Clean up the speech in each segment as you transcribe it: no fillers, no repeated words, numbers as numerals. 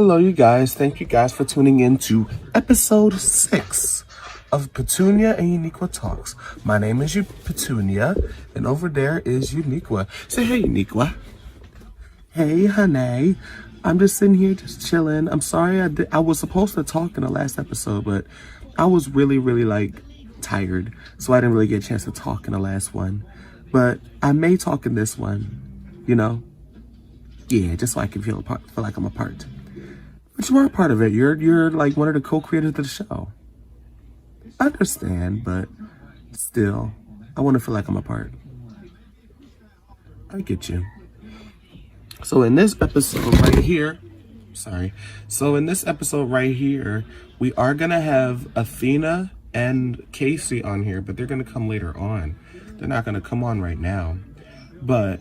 Hello, you guys. Thank you guys for tuning in to episode 6 of Petunia and Uniqua Talks. My name is Petunia, and over there is Uniqua. Say hey, Uniqua. Hey, honey. I'm just sitting here, just chilling. I'm sorry I was supposed to talk in the last episode, but I was really tired, so I didn't really get a chance to talk in the last one. But I may talk in this one, you know? Yeah, just so I can feel like I'm a part. But you are a part of it. You're like one of the co-creators of the show. I understand, but still, I want to feel like I'm a part. I get you. So in this episode right here, we are gonna have Athena and Casey on here, but they're gonna come later on. They're not gonna come on right now. But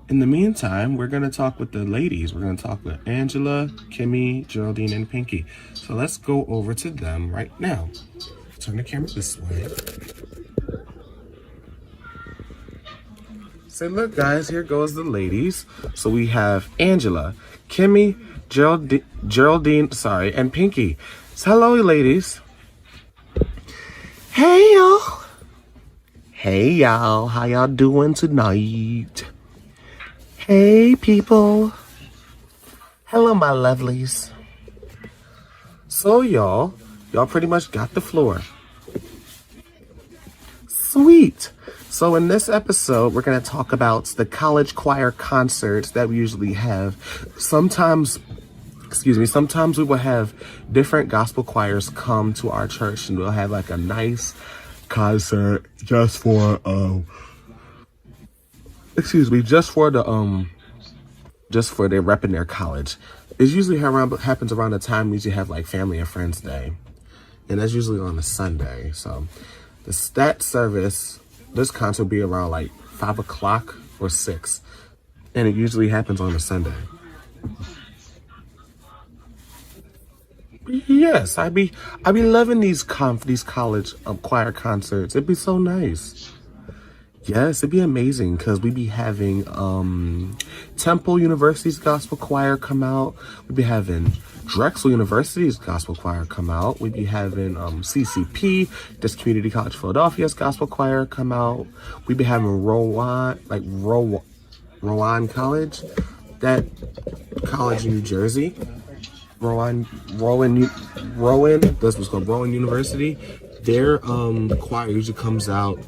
in the meantime, we're going to talk with the ladies. We're going to talk with Angela, Kimmy, Geraldine, and Pinky. So let's go over to them right now. Turn the camera this way. Say, look, guys, here goes the ladies. So we have Angela, Kimmy, Geraldine, and Pinky. So hello, ladies. Hey, y'all. Hey, y'all. How y'all doing tonight? Hey, people. Hello, my lovelies. So, y'all pretty much got the floor. Sweet. So, in this episode, we're going to talk about the college choir concerts that we usually have. Sometimes we will have different gospel choirs come to our church, and we'll have like a nice concert just for they're repping their college. It's usually happens around the time we usually have like Family and Friends Day, and that's usually on a Sunday. So this concert will be around like 5 o'clock or 6, and it usually happens on a Sunday. Yes, I be loving these college choir concerts. It'd be so nice. Yes, it'd be amazing because we'd be having Temple University's gospel choir come out. We'd be having Drexel University's gospel choir come out. We'd be having CCP, this Community College Philadelphia's gospel choir come out. We'd be having Rowan College, that college in New Jersey. Rowan University. Their choir usually comes out.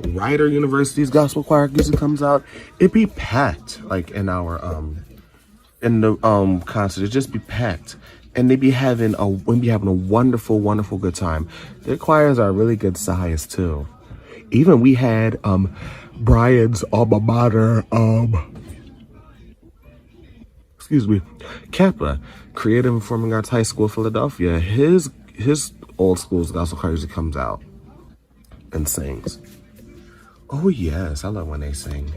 Rider University's gospel choir usually comes out. It'd be packed, like in our concert. It'd just be packed, and we'd be having a wonderful good time. Their choirs are really good size too. Even we had Brian's alma mater, Kappa, Creative and Performing Arts High School, Philadelphia. His old school's gospel choir usually comes out and sings. Oh yes, I love when they sing.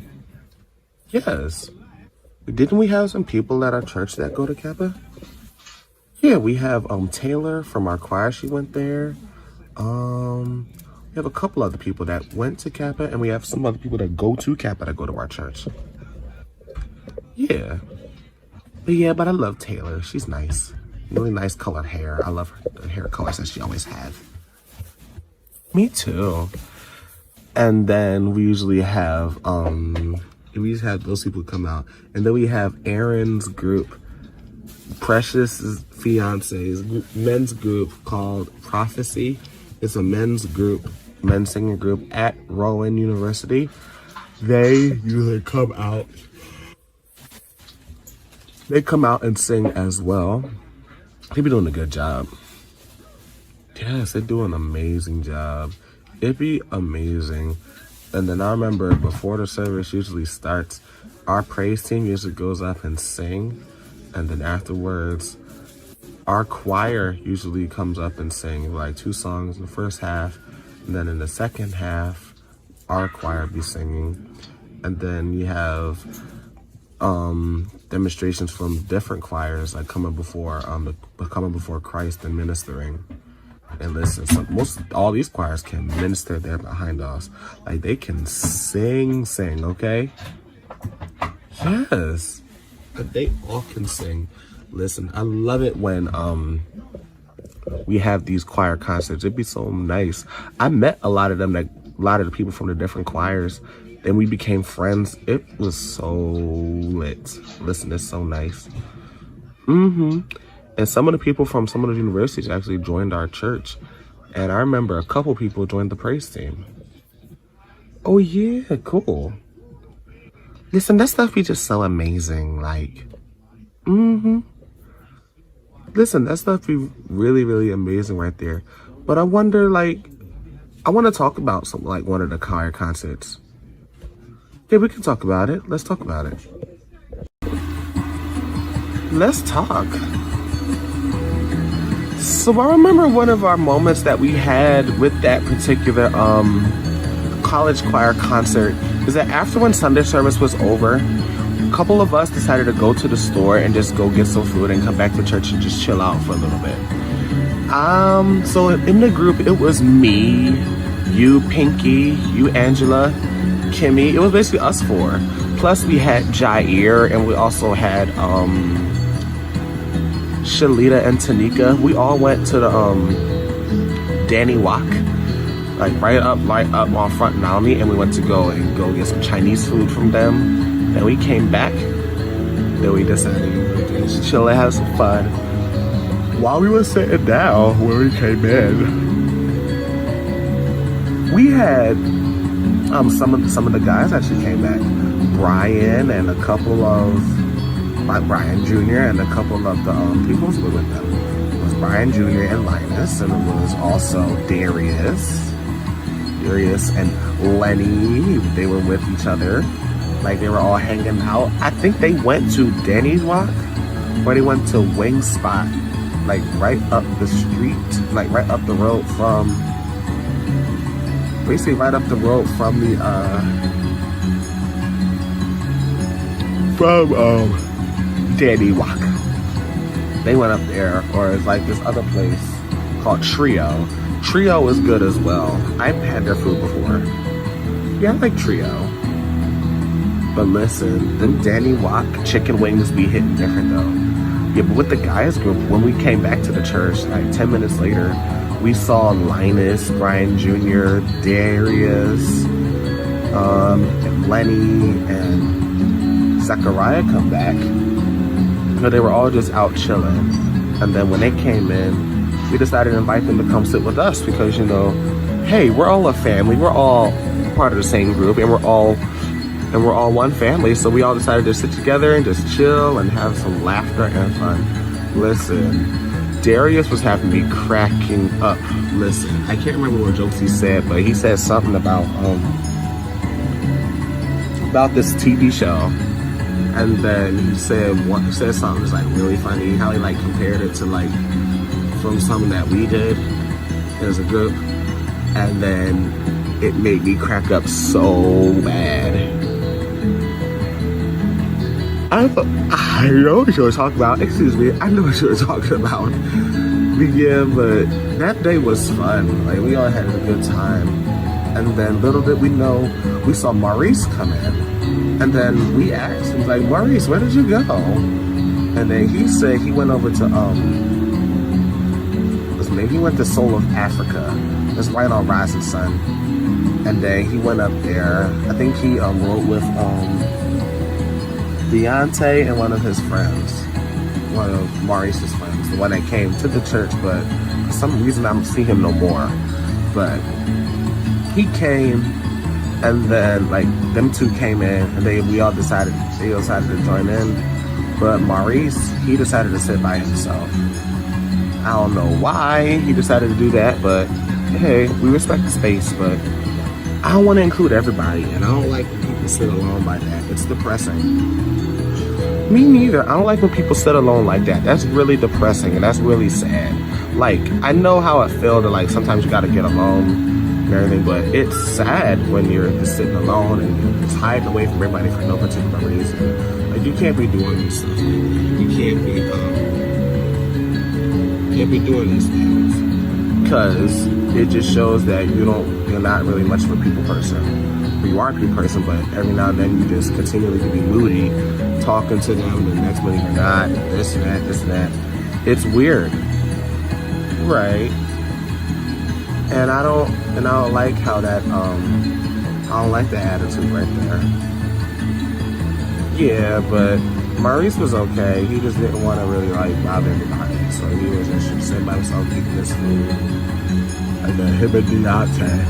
Yes. Didn't we have some people at our church that go to Kappa? Yeah, we have Taylor from our choir. She went there. We have a couple other people that went to Kappa, and we have some other people that go to Kappa that go to our church. Yeah. But I love Taylor. She's nice. Really nice colored hair. I love the hair colors that she always had. Me too. And then we usually have those people come out. And then we have Aaron's group, Precious' fiance's men's group called Prophecy. It's a men's singing group at Rowan University. They usually come out. They come out and sing as well. They be doing a good job. Yes, they do an amazing job. It'd be amazing. And then I remember before the service usually starts, our praise team usually goes up and sing. And then afterwards, our choir usually comes up and sing like 2 songs in the first half. And then in the second half, our choir be singing. And then you have demonstrations from different choirs, like coming before Christ and ministering. And listen, all these choirs can minister there behind us. Like they can sing, okay? Yes, they all can sing. Listen, I love it when we have these choir concerts. It'd be so nice. I met a lot of them, like a lot of the people from the different choirs, and we became friends. It was so lit. Listen, it's so nice. And some of the people from some of the universities actually joined our church. And I remember a couple people joined the praise team. Oh yeah, cool. Listen, that stuff be just so amazing. Like, listen, that stuff be really, really amazing right there. But I wonder, like, I want to talk about something like one of the choir concerts. Yeah, we can talk about it. Let's talk about it. Let's talk. So I remember one of our moments that we had with that particular college choir concert is that after when Sunday service was over, a couple of us decided to go to the store and just go get some food and come back to church and just chill out for a little bit. So in the group, it was me, you, Pinky, you, Angela, Kimmy. It was basically us four. Plus we had Jair, and we also had Shalita and Tanika. We all went to the Danny Wok, like right up on Front Nami, and we went to go get some Chinese food from them. Then we came back. Then we decided to just chill and have some fun. While we were sitting down, when we came in, we had some of the guys actually came back. Brian and a couple of Brian Jr. and a couple of the people who were with them. It was Brian Jr. and Linus, and it was also Darius and Lenny. They were with each other, like they were all hanging out. I think they went to Danny's Walk, or they went to Wing Spot, like right up the street, like right up the road from, basically right up the road from the Danny Walk. They went up there, or it's like this other place called Trio. Trio is good as well. I've had their food before. Yeah, I like Trio. But listen, them Danny Walk chicken wings be hitting different though. Yeah, but with the guys group, when we came back to the church, like 10 minutes later, we saw Linus, Brian Jr., Darius, and Lenny, and Zachariah come back. But they were all just out chilling. And then when they came in, we decided to invite them to come sit with us because, you know, hey, we're all a family. We're all part of the same group, and we're all one family. So we all decided to sit together and just chill and have some laughter and fun. Listen, Darius was having me cracking up. Listen, I can't remember what jokes he said, but he said something about this TV show. And then he said something that's like really funny, how he like compared it to like from something that we did as a group. And then it made me crack up so bad. I know what you were talking about. Excuse me, I know what you were talking about. Yeah, but that day was fun. Like, we all had a good time. And then little did we know, we saw Maurice come in. And then we asked him, like, Maurice, where did you go? And then he said he went over to, he went to Soul of Africa. It's right on Rising Sun. And then he went up there. I think he rode with Deontay and one of his friends. One of Maurice's friends. The one that came to the church, but for some reason I don't see him no more. But he came, and then like them two came in, and they all decided to join in. But Maurice, he decided to sit by himself. I don't know why he decided to do that, but hey, we respect the space. But I don't want to include everybody, and I don't like when people sit alone like that. It's depressing. Me neither. I don't like when people sit alone like that. That's really depressing, and that's really sad. Like, I know how it feels to, like, sometimes you gotta get alone and everything, but it's sad when you're just sitting alone and you're just hiding away from everybody for no particular reason. Like, you can't be doing this stuff. You can't be doing these things, because it just shows that you're not really much of a people person. you are a people person, but every now and then you just continually can be moody, talking to them, the next minute you're not, this and that, this and that. It's weird. Right. And I don't like how that, I don't like the attitude right there. Yeah, but Maurice was okay. He just didn't want to really like bother everybody. So he was just sitting by himself eating this food. And then him and Deontay.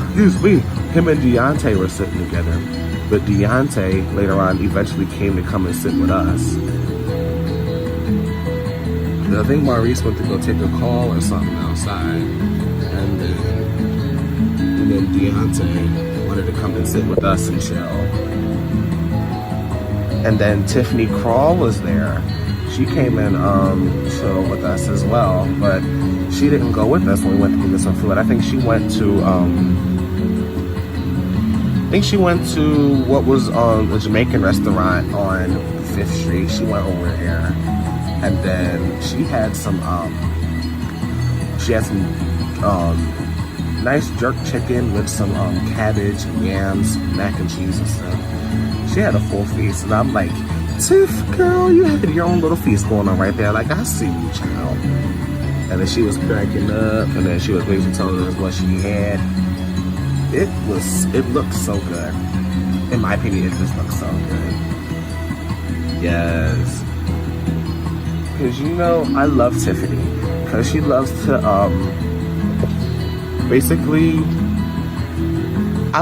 Excuse me. Him and Deontay were sitting together. But Deontay later on eventually came to come and sit with us. I think Maurice went to go take a call or something outside. And then Deontay wanted to come and sit with us and chill. And then Tiffany Crawl was there. She came and chill with us as well, but she didn't go with us when we went to get some food. I think she went to what was a Jamaican restaurant on 5th Street. She went over there, and then she had some nice jerk chicken with some cabbage, yams, mac and cheese and stuff. She had a full feast, and I'm like, Tiff, girl, you had your own little feast going on right there. Like, I see you, child. And then she was cracking up, and then she was basically telling us what she had. It looked so good. In my opinion, it just looked so good. Yes. Because, you know, I love Tiffany. Because she loves to, basically,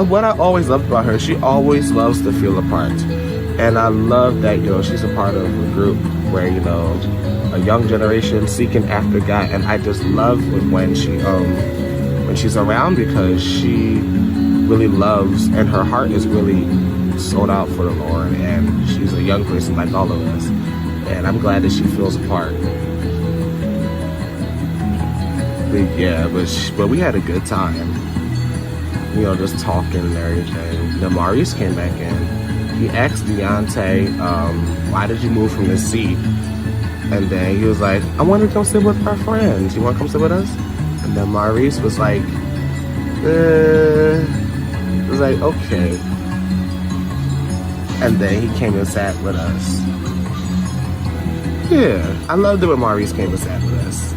what I always loved about her, she always loves to feel a part. And I love that, you know, she's a part of a group where, you know, a young generation seeking after God. And I just love when she's around, because she really loves, and her heart is really sold out for the Lord. And she's a young person like all of us. And I'm glad that she feels a part. But yeah, but we had a good time. You know, just talking and everything. Then Maurice came back in. He asked Deontay, why did you move from this seat? And then he was like, I want to come sit with our friends. You want to come sit with us? And then Maurice was like, okay. And then he came and sat with us. Yeah, I loved it when Maurice came and sat with us.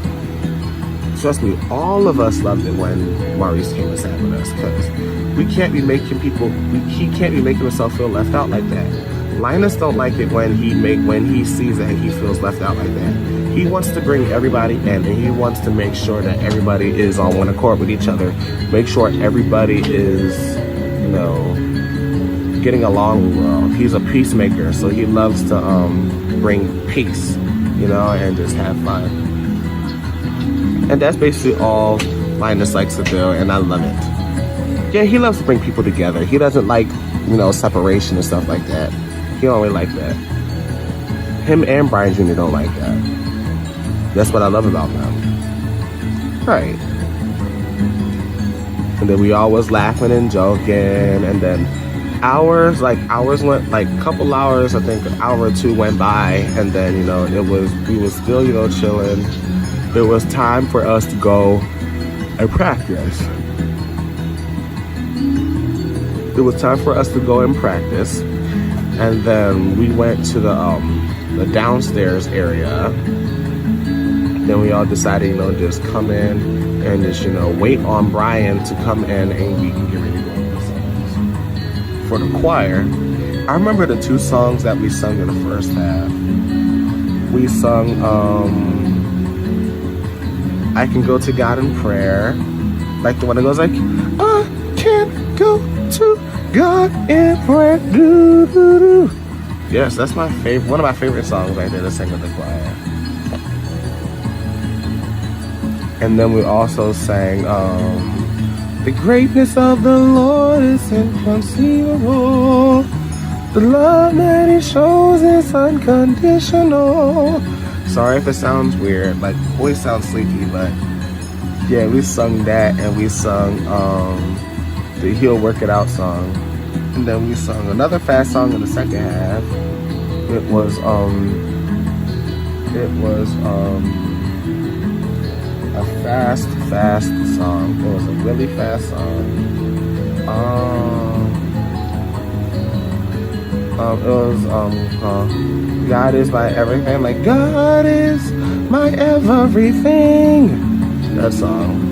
Trust me, all of us loved it when Maurice came and sat with us, because he can't be making himself feel left out like that. Linus don't like it when he sees that he feels left out like that. He wants to bring everybody in, and he wants to make sure that everybody is on one accord with each other. Make sure everybody is, you know, getting along well. He's a peacemaker, so he loves to bring peace, you know, and just have fun. And that's basically all Linus likes to do, and I love it. Yeah, he loves to bring people together. He doesn't like, you know, separation and stuff like that. He don't really like that. Him and Brian Jr. don't like that. That's what I love about them. Right. And then we all was laughing and joking, and then hours went, like a couple hours, I think an hour or two went by, and then, you know, we was still, you know, chilling. It was time for us to go and practice. It was time for us to go and practice. And then we went to the downstairs area. Then we all decided, you know, just come in and just, you know, wait on Brian to come in, and we can get ready to go with the songs. For the choir, I remember the two songs that we sung in the first half. We sung, I Can Go to God in Prayer, like the one that goes like, I can go to God in prayer, do, do, do. Yes, that's my favorite, one of my favorite songs right there to sing with the choir. And then we also sang, the greatness of the Lord is inconceivable. The love that He shows is unconditional. Sorry if it sounds weird, like voice sounds sleepy, but yeah, we sung that, and we sung the He'll Work It Out song. And then we sung another fast song in the second half. It was a fast fast song. It was a really fast song. It was God is my everything. Like God is my everything. That song.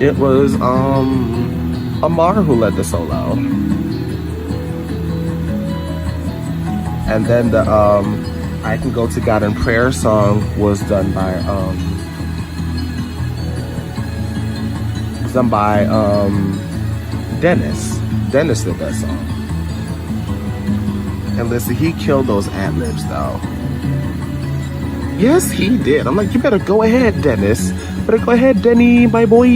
It was Amar who led the solo. And then the I Can Go to God in Prayer song was done by Dennis. Dennis did that song. And listen, he killed those ad-libs though. Yes, he did. I'm like, you better go ahead, Dennis. Better go ahead, Denny, my boy.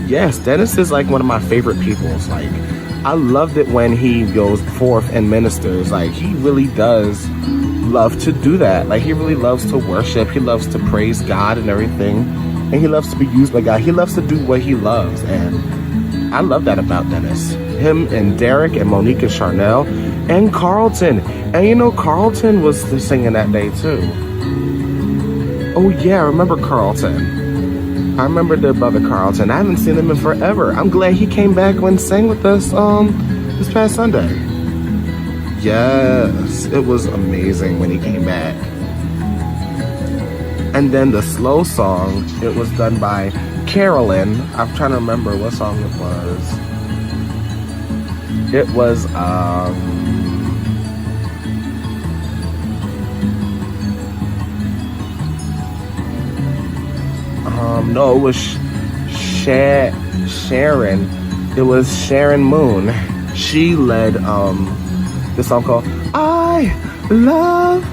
Yes, Dennis is like one of my favorite peoples. Like, I loved it when he goes forth and ministers. Like, he really does love to do that. Like, he really loves to worship. He loves to praise God and everything. And he loves to be used by God. He loves to do what he loves. And I love that about Dennis. Him and Derek and Monique and Charnel and Carlton. And you know, Carlton was singing that day too. Oh yeah, I remember Carlton. I remember their brother Carlton. I haven't seen him in forever. I'm glad he came back and sang with us this past Sunday. Yes, it was amazing when he came back. And then the slow song, it was done by Carolyn. I'm trying to remember what song it was. It was no, it was Sharon. It was Sharon Moon. She led this song called I Love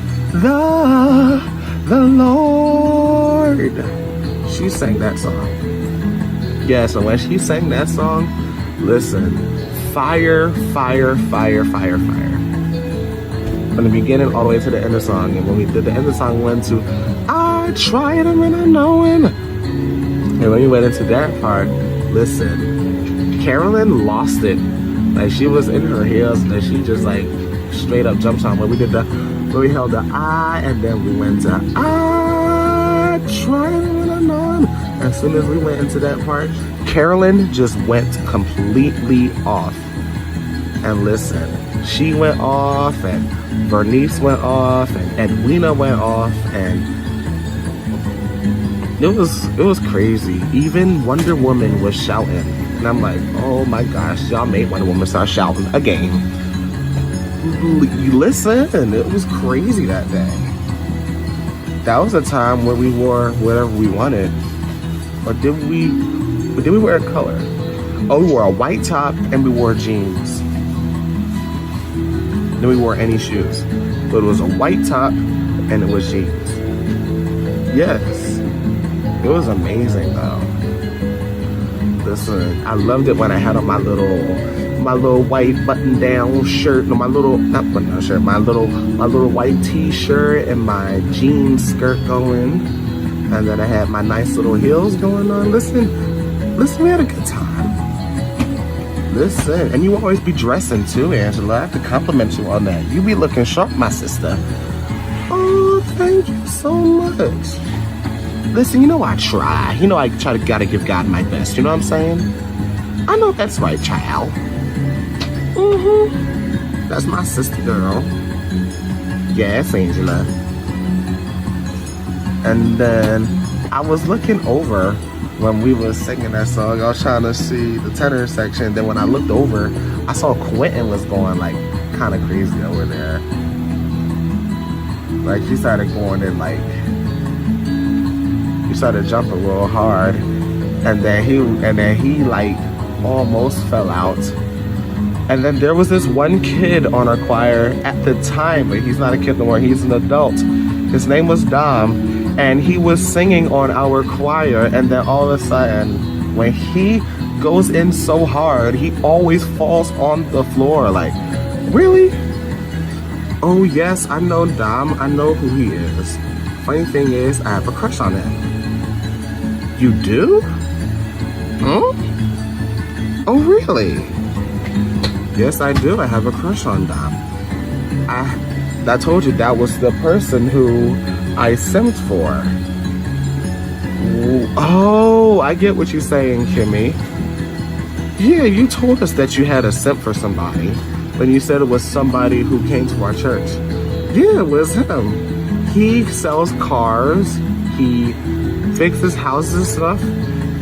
the Lord. She sang that song. Yeah, so when she sang that song, listen, fire, fire, fire, fire, fire. From the beginning all the way to the end of the song. And when we did the end of the song, we went to I tried and I know him. And when we went into that part, listen, Carolyn lost it. Like, she was in her heels and she just like straight up jumped on. When we did when we held the I and then we went to I tried and I know him. As soon as we went into that part, Carolyn just went completely off. And listen, she went off and Bernice went off and Edwina went off and it was crazy. Even Wonder Woman was shouting. And I'm like, oh my gosh, y'all made Wonder Woman start shouting again. Listen, it was crazy that day. That was a time where we wore whatever we wanted. Or did we wear a color? Oh, we wore a white top and we wore jeans. Then we wore any shoes. But it was a white top and it was jeans. Yes. It was amazing though. Listen, I loved it when I had on my little white button-down shirt, no, my little white t-shirt and my jean skirt going, and then I had my nice little heels going on. Listen, we had a good time. Listen, and you always be dressing too, Angela. I have to compliment you on that. You be looking sharp, my sister. Oh, thank you so much. Listen, you know I try. You know I gotta give God my best. You know what I'm saying? I know that's right, child. That's my sister, girl. Yes, Angela. And then I was looking over when we were singing that song. I was trying to see the tenor section. Then when I looked over, I saw Quentin was going like kind of crazy over there. Like he started going in like. Started jumping real hard, and then he like almost fell out. And then there was this one kid on our choir at the time, but he's not a kid no more, he's an adult. His name was Dom, and he was singing on our choir, and then all of a sudden when he goes in so hard, he always falls on the floor. Like, really? Oh yes, I know Dom, I know who he is. Funny thing is, I have a crush on him. You do? Huh? Oh, really? Yes, I do. I have a crush on Dom. I told you that was the person who I simped for. Oh, I get what you're saying, Kimmy. Yeah, you told us that you had a simp for somebody. When you said it was somebody who came to our church. Yeah, it was him. He sells cars. He fixes houses and stuff.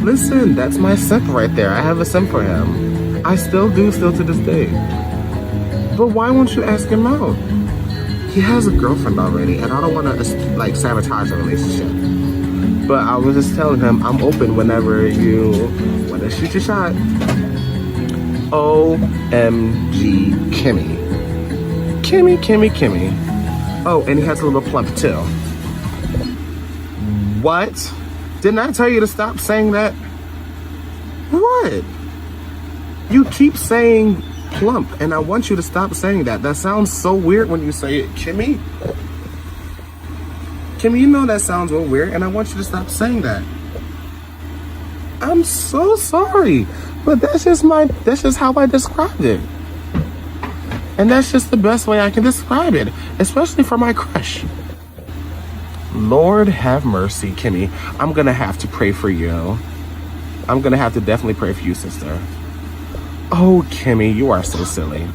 Listen, that's my simp right there. I have a simp for him. I still do, still to this day. But why won't you ask him out? He has a girlfriend already, and I don't want to like sabotage a relationship. But I was just telling him I'm open whenever you want to shoot your shot. OMG, Kimmy. Kimmy. Oh, and he has a little plump too. What? Didn't I tell you to stop saying that? What? You keep saying plump, and I want you to stop saying that. That sounds so weird when you say it, Kimmy. Kimmy, you know that sounds real weird, and I want you to stop saying that. I'm so sorry, but that's just how I described it. And that's just the best way I can describe it, especially for my crush. Lord have mercy, Kimmy. I'm gonna have to pray for you. I'm gonna have to definitely pray for you, sister. Oh, Kimmy, you are so silly.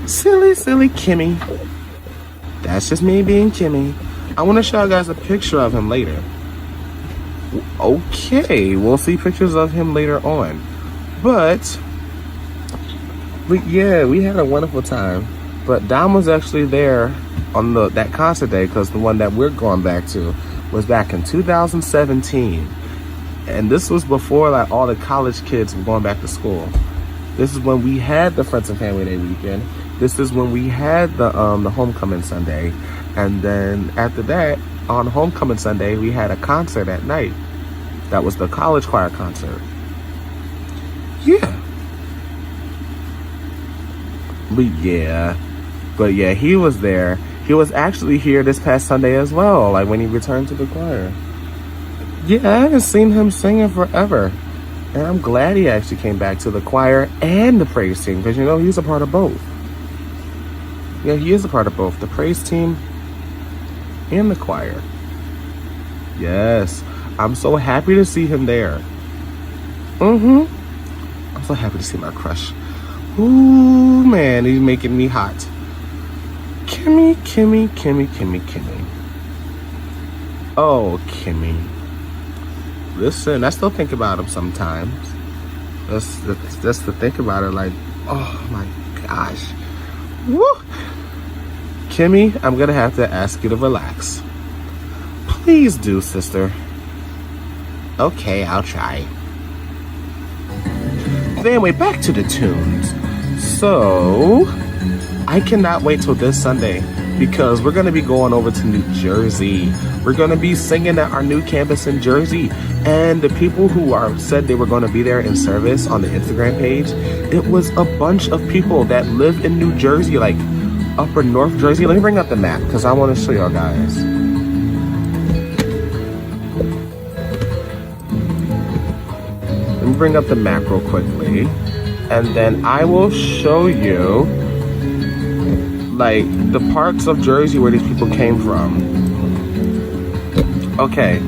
Silly Kimmy. That's just me being Kimmy. I want to show you guys a picture of him later. Okay, we'll see pictures of him later on. But yeah, we had a wonderful time. But Dom was actually there on that concert day, because the one that we're going back to was back in 2017. And this was before like all the college kids were going back to school. This is when we had the Friends and Family Day weekend. This is when we had the Homecoming Sunday. And then after that, on Homecoming Sunday, we had a concert at night. That was the college choir concert. Yeah. But yeah, he was there. He was actually here this past Sunday as well, like when he returned to the choir. Yeah, I haven't seen him singing forever. And I'm glad he actually came back to the choir and the praise team, because, you know, he's a part of both. Yeah, he is a part of both, the praise team and the choir. Yes, I'm so happy to see him there. I'm so happy to see my crush. Ooh, man, he's making me hot. Kimmy. Oh, Kimmy. Listen, I still think about him sometimes. Just to think about it, like, oh my gosh. Woo! Kimmy, I'm gonna have to ask you to relax. Please do, sister. Okay, I'll try. But anyway, back to the tunes. So, I cannot wait till this Sunday, because we're gonna be going over to New Jersey. We're gonna be singing at our new campus in Jersey. And the people who said they were gonna be there in service on the Instagram page, it was a bunch of people that live in New Jersey, like upper North Jersey. Let me bring up the map, because I wanna show y'all guys. Let me bring up the map real quickly. And then I will show you like the parts of Jersey where these people came from. Okay,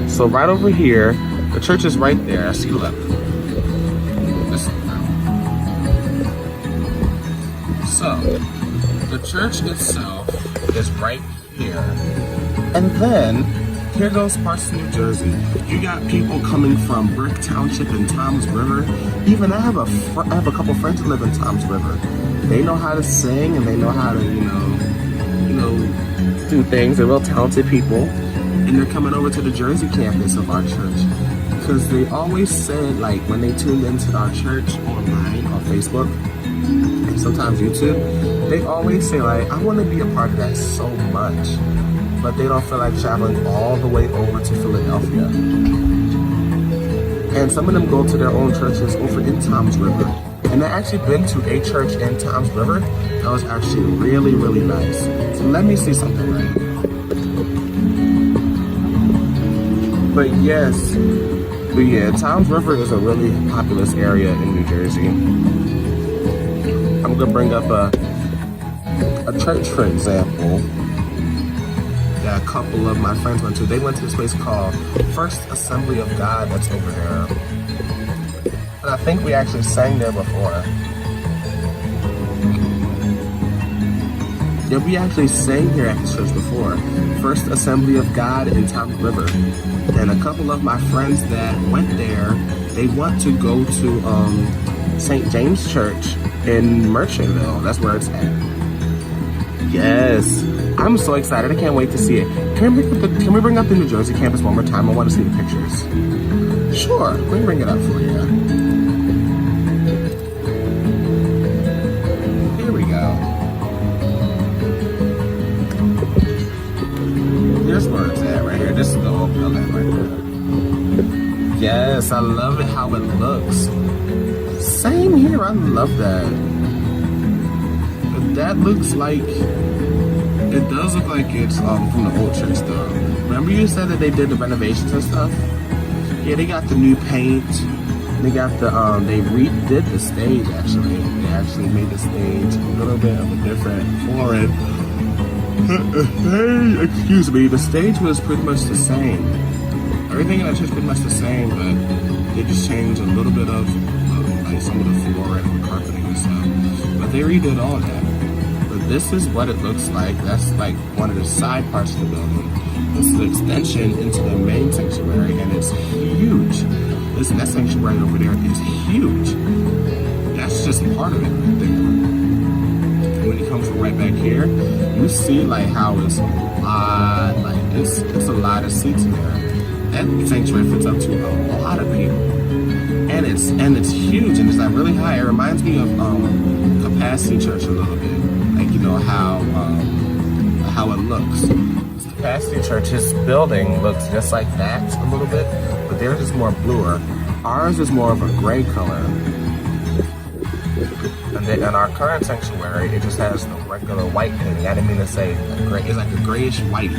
so right over here, the church is right there. See, look. So, the church itself is right here. And then, here goes parts of New Jersey. You got people coming from Brick Township and Toms River. Even I have a couple friends who live in Toms River. They know how to sing, and they know how to, you know, do things. They're real talented people. And they're coming over to the Jersey campus of our church. Because they always said, like, when they tuned into our church online, on Facebook, and sometimes YouTube, they always say, like, I want to be a part of that so much. But they don't feel like traveling all the way over to Philadelphia. And some of them go to their own churches over in Toms River. And I actually been to a church in Toms River that was actually really, really nice. So let me see something right. But yeah, Toms River is a really populous area in New Jersey. I'm gonna bring up a church, for example. that a couple of my friends went to. They went to this place called First Assembly of God that's over there. And I think we actually sang there before. Yeah, we actually sang here at this church before. First Assembly of God in Tom River. And a couple of my friends that went there, they want to go to St. James Church in Merchantville. That's where it's at. Yes, I'm so excited. I can't wait to see it. Can we bring up the New Jersey campus one more time? I want to see the pictures. Sure, let me bring it up for you. Here we go. Here's where it's at right here. This is the old building right there. Yes, I love it how it looks. Same here, I love that. But that looks like, it does look like it's from the old church though. Remember you said that they did the renovations and stuff? Yeah, they got the new paint. They got the, they redid the stage actually. They actually made the stage a little bit of a different flooring. Excuse me, the stage was pretty much the same. Everything in that church pretty much the same, but they just changed a little bit of like some of the flooring and carpeting and stuff. But they redid all that. But this is what it looks like. That's like one of the side parts of the building. This is the extension into the main sanctuary, and it's huge. Listen, that sanctuary over there is huge. That's just part of it right there. When you come from right back here, you see like how it's a lot, like it's a lot of seats in there. That sanctuary fits up to a lot of people, and it's huge and it's like really high. It reminds me of Capacity Church a little bit, like you know how it looks. This Capacity Church, his building looks just like that a little bit, but theirs is more bluer. Ours is more of a gray color. And then in our current sanctuary, it just has the regular white painting. I didn't mean to say gray. It's like a grayish white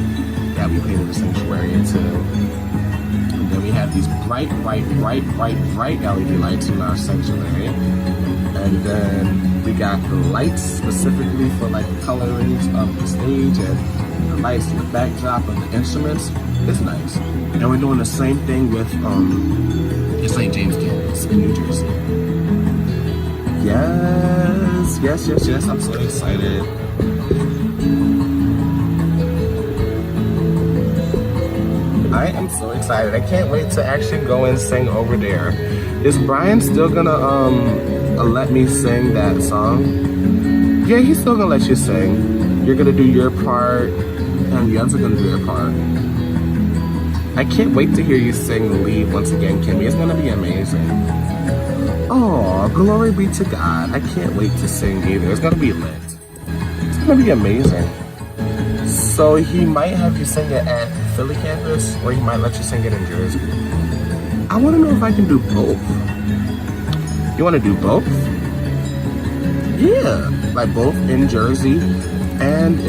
that we painted the sanctuary into. And then we have these bright LED lights in our sanctuary. And then we got the lights specifically for like the colorings of the stage and the lights in the backdrop of the instruments. It's nice. And we're doing the same thing with the St. James campus in New Jersey. Yes, I'm so excited. I am so excited. I can't wait to actually go and sing over there. Is Brian still gonna let me sing that song? Yeah, he's still gonna let you sing. You're gonna do your part, and the others are gonna do their part. I can't wait to hear you sing the lead once again, Kimmy. It's gonna be amazing. Oh, glory be to God. I can't wait to sing either. It's gonna be lit. It's gonna be amazing. So he might have you sing it at Philly campus, or he might let you sing it in Jersey. I wanna know if I can do both. You wanna do both? Yeah, like both in Jersey and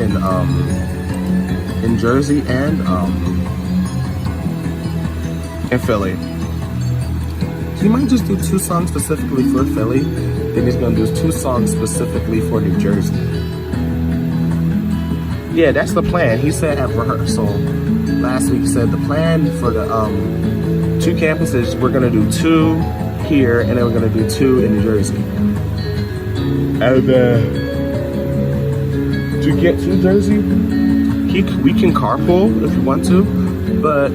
in Jersey and in Philly. He might just do 2 songs specifically for Philly, then he's gonna do 2 songs specifically for New Jersey. Yeah, that's the plan. He said at rehearsal last week, he said the plan for the 2 campuses, we're gonna do 2 here, and then we're gonna do 2 in New Jersey. And to get to Jersey, we can carpool if you want to, but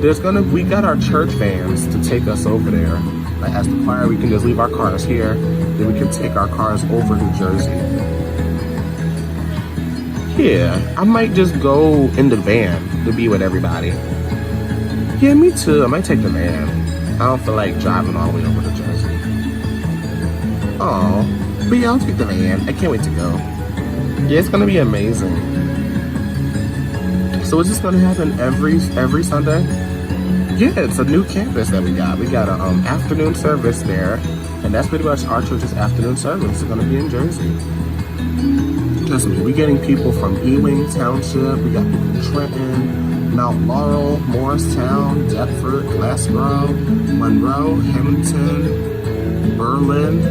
we got our church vans to take us over there. Like as the choir, we can just leave our cars here, then we can take our cars over to Jersey. Yeah, I might just go in the van to be with everybody. Yeah, me too. I might take the van. I don't feel like driving all the way over to Jersey. Oh, but yeah, I'll take the van. I can't wait to go. Yeah, it's gonna be amazing. So is this gonna happen every Sunday? Yeah, it's a new campus that we got. We got an afternoon service there, and that's pretty much our church's afternoon service. It's gonna be in Jersey. Trust me, we're getting people from Ewing Township, we got people from Trenton, Mount Laurel, Morristown, Deptford, Glassboro, Monroe, Hamilton, Berlin,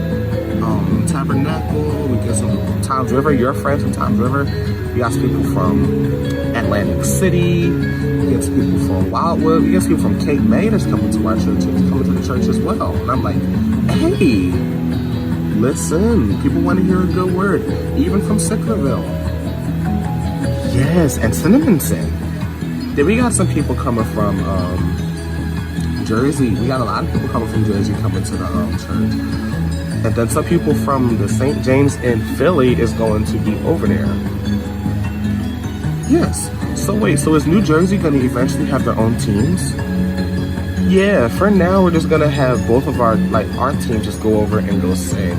Tabernacle. We get some people from Toms River. Your friends from Toms River. We got some people from Atlantic City. We get some people from Wildwood. We get some people from Cape May that's coming to our church, coming to the church as well. And I'm like, hey, listen, people want to hear a good word, even from Sicklerville. Yes, and Cinnamon Sin. Then we got some people coming from Jersey. We got a lot of people coming from Jersey coming to the church. And then some people from the St. James in Philly is going to be over there. Yes. So wait, so is New Jersey going to eventually have their own teams? Yeah, for now we're just going to have both of our teams just go over and go sing.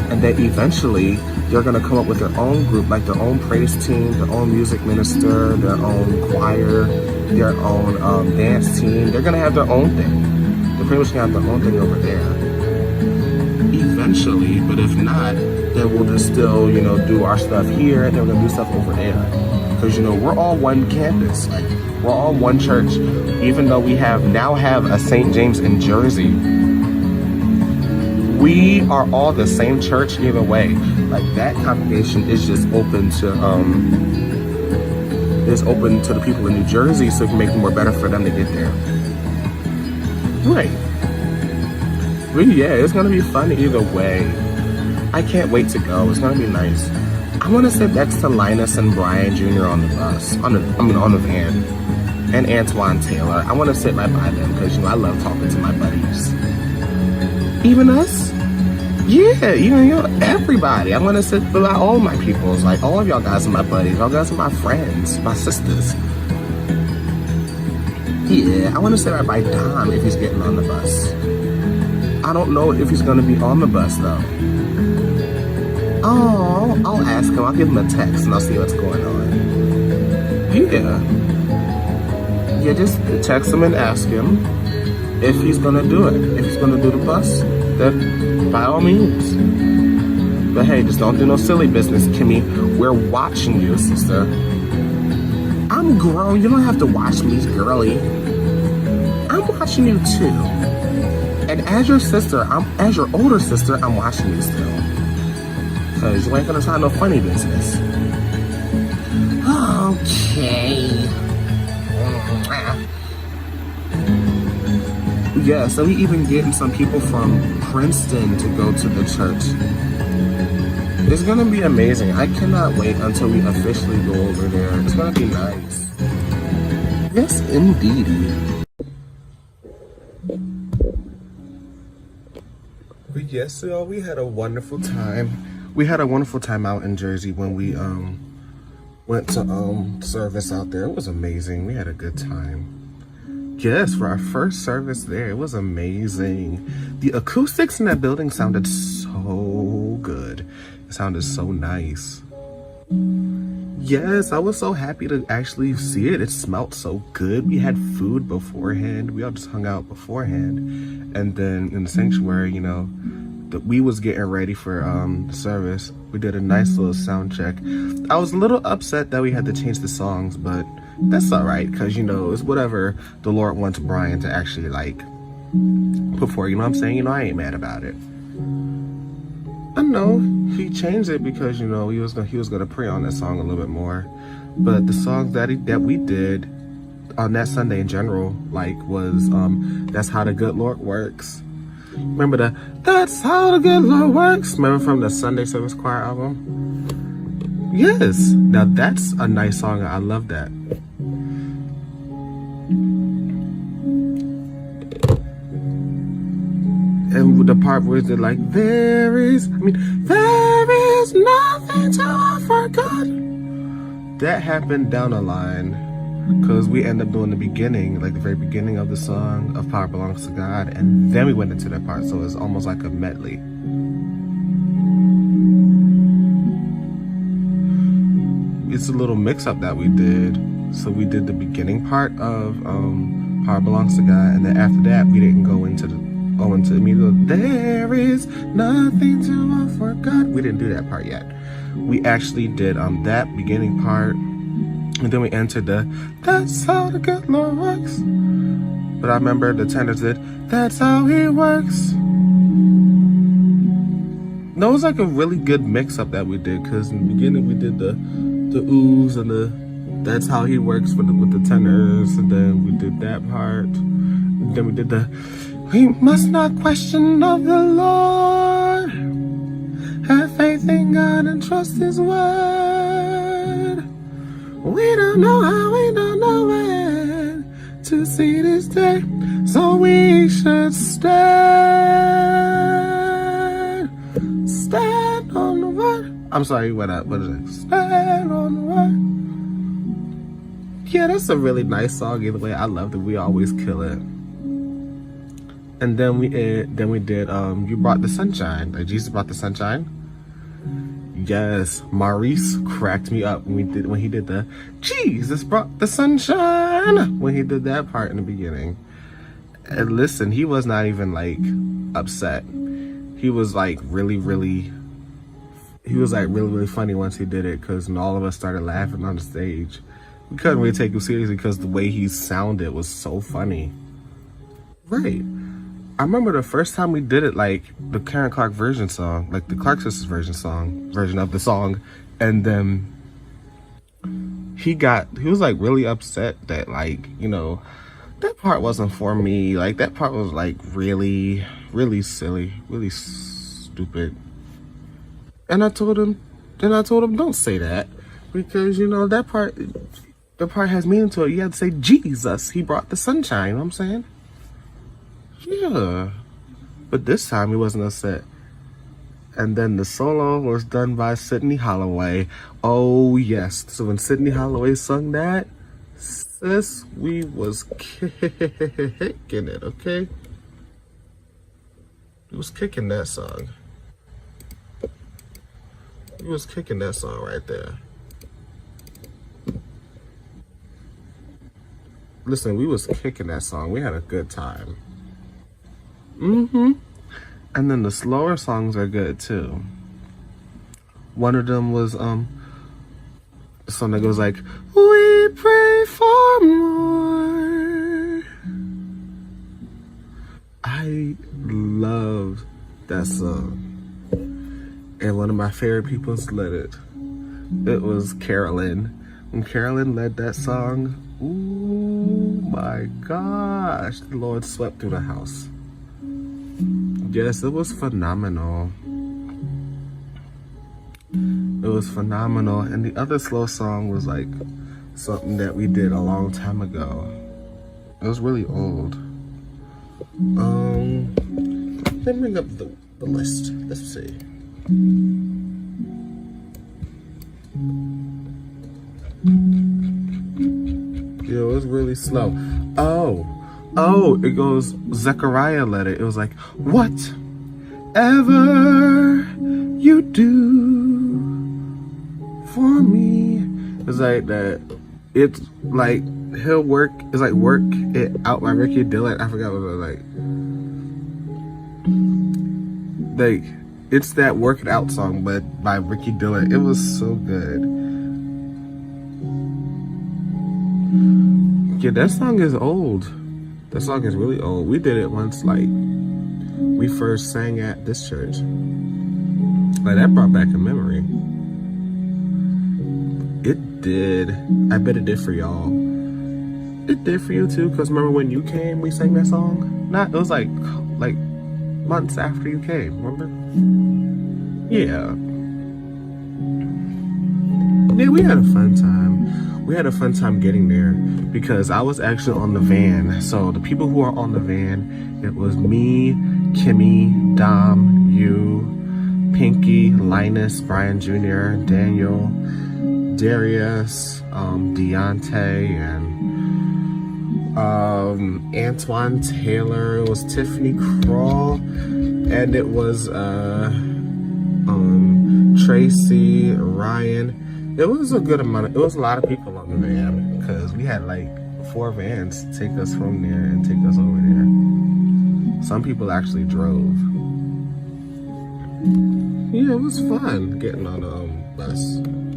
And then eventually they're going to come up with their own group, like their own praise team, their own music minister, their own choir, their own dance team. They're going to have their own thing. They're pretty much going to have their own thing over there. Eventually, but if not, then we'll just still, do our stuff here, and then we're going to do stuff over there. Because, we're all one campus. Like, we're all one church. Even though we now have a St. James in Jersey, we are all the same church either way. Like, that congregation is just open to the people in New Jersey, so it can make it more better for them to get there. Right. But yeah, it's gonna be fun either way. I can't wait to go. It's gonna be nice. I want to sit next to Linus and Brian Jr. on the bus, on the van, and Antoine Taylor. I want to sit right by them because I love talking to my buddies. Even us? Yeah, everybody. I want to sit by all my peoples. Like, all of y'all guys are my buddies. Y'all guys are my friends, my sisters. Yeah, I want to sit right by Dom if he's getting on the bus. I don't know if he's going to be on the bus, though. Oh, I'll ask him. I'll give him a text and I'll see what's going on. Yeah, just text him and ask him if he's going to do it. If he's going to do the bus, then by all means. But hey, just don't do no silly business, Kimmy. We're watching you, sister. I'm grown. You don't have to watch me, girly. I'm watching you too. And as your older sister, I'm watching you still. Cause you ain't gonna try no funny business. Okay. Yeah, so we even getting some people from Princeton to go to the church. It's gonna be amazing. I cannot wait until we officially go over there. It's gonna be nice. Yes, indeed. But yes, y'all, we had a wonderful time. We had a wonderful time out in Jersey when we went to service out there. It was amazing. We had a good time. Yes, for our first service there, it was amazing. The acoustics in that building sounded so good. It sounded so nice. Yes, I was so happy to actually see it. It smelled so good. We had food beforehand. We all just hung out beforehand. And then in the sanctuary, we was getting ready for the service. We did a nice little sound check. I was a little upset that we had to change the songs, but that's all right, because it's whatever the Lord wants Brian to actually put forward. You know what I'm saying? I ain't mad about it. I know he changed it because he was gonna pray on that song a little bit more, but the songs that we did on that Sunday in general was That's How the Good Lord Works. Remember That's How the Good Lord Works? Remember from the Sunday Service Choir album? Yes. Now that's a nice song. I love that. And the part where they're like, there is nothing to offer God. That happened down the line. Because we end up doing the beginning, the very beginning of the song of Power Belongs to God, and then we went into that part, so it's almost like a medley. It's a little mix-up that we did. So we did the beginning part of Power Belongs to God, and then after that, we didn't go into immediately, there is nothing to offer God. We didn't do that part yet. We actually did that beginning part. And then we entered That's How the Good Lord Works. But I remember the tenors did, That's How He Works. No, it was like a really good mix-up that we did, because in the beginning we did the oohs and that's how he works with the tenors, and then we did that part. And then we did we must not question of the Lord, have faith in God and trust His word. We don't know how, we don't know when to see this day, so we should stand on the word. I'm sorry, what is it? Stand on the word. Yeah, that's a really nice song either way. I loved it. We always kill it. And then we did You Brought the Sunshine. Like Jesus Brought the Sunshine. Yes, Maurice cracked me up when he did the Jesus Brought the Sunshine, when he did that part in the beginning. And listen, he was not even like upset. He was like really funny once he did it, because all of us started laughing on the stage. We couldn't really take him seriously because the way he sounded was so funny. Right. I remember the first time we did it, like the Karen Clark version song, like the Clark Sisters version of the song, and then he was like really upset that, like, you know, that part wasn't for me. Like that part was like really silly, really stupid. And I told him, don't say that, because, you know, the part has meaning to it. You have to say Jesus, He brought the sunshine. You know what I'm saying? Yeah. But this time he wasn't upset. And then the solo was done by Sydney Holloway. Oh yes. So when Sydney Holloway sung that, sis, we was kicking it, okay? We was kicking that song. We was kicking that song right there. Listen, we was kicking that song. We had a good time. And then the slower songs are good too. One of them was a song that goes like, we pray for more. I love that song. And one of my favorite people led it. It was Carolyn. When Carolyn led that song, ooh my gosh, the Lord swept through the house. Yes, it was phenomenal. It was phenomenal. And the other slow song was like something that we did a long time ago. It was really old. Let me bring up the list. Let's see. Yeah, it was really slow. Oh, it goes, Zechariah led it. It was like, whatever you do for me. It's like that. It's like, he'll work. It's like Work It Out by Ricky Dillon. I forgot what it was like. It's that Work It Out song, but by Ricky Dillon. It was so good. Yeah, that song is old. That song is really old. We did it once, like, we first sang at this church. Like, that brought back a memory. It did. I bet it did for y'all. It did for you too, because remember when you came, we sang that song? It was like months after you came, remember? Yeah. Yeah, we had a fun time. We had a fun time getting there because I was actually on the van. So the people who are on the van, it was me, Kimmy, Dom, you, Pinky, Linus, Brian Jr., Daniel, Darius, Deontay, and Antoine Taylor. It was Tiffany Crawl, and it was Tracy, Ryan. It was a good amount. It was a lot of people on the van because we had like 4 vans take us from there and take us over there. Some people actually drove. Yeah, it was fun getting on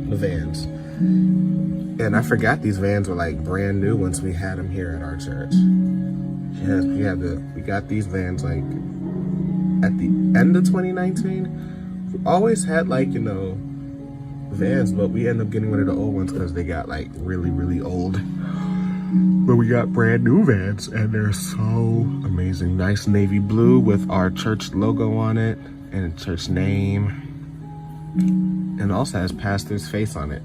the vans. And I forgot these vans were like brand new once we had them here at our church. Yes, we got these vans like at the end of 2019. always had like, you know, vans, but we ended up getting rid of the old ones because they got like really, really old. But we got brand new vans and they're so amazing. Nice navy blue with our church logo on it and church name. And also has pastor's face on it.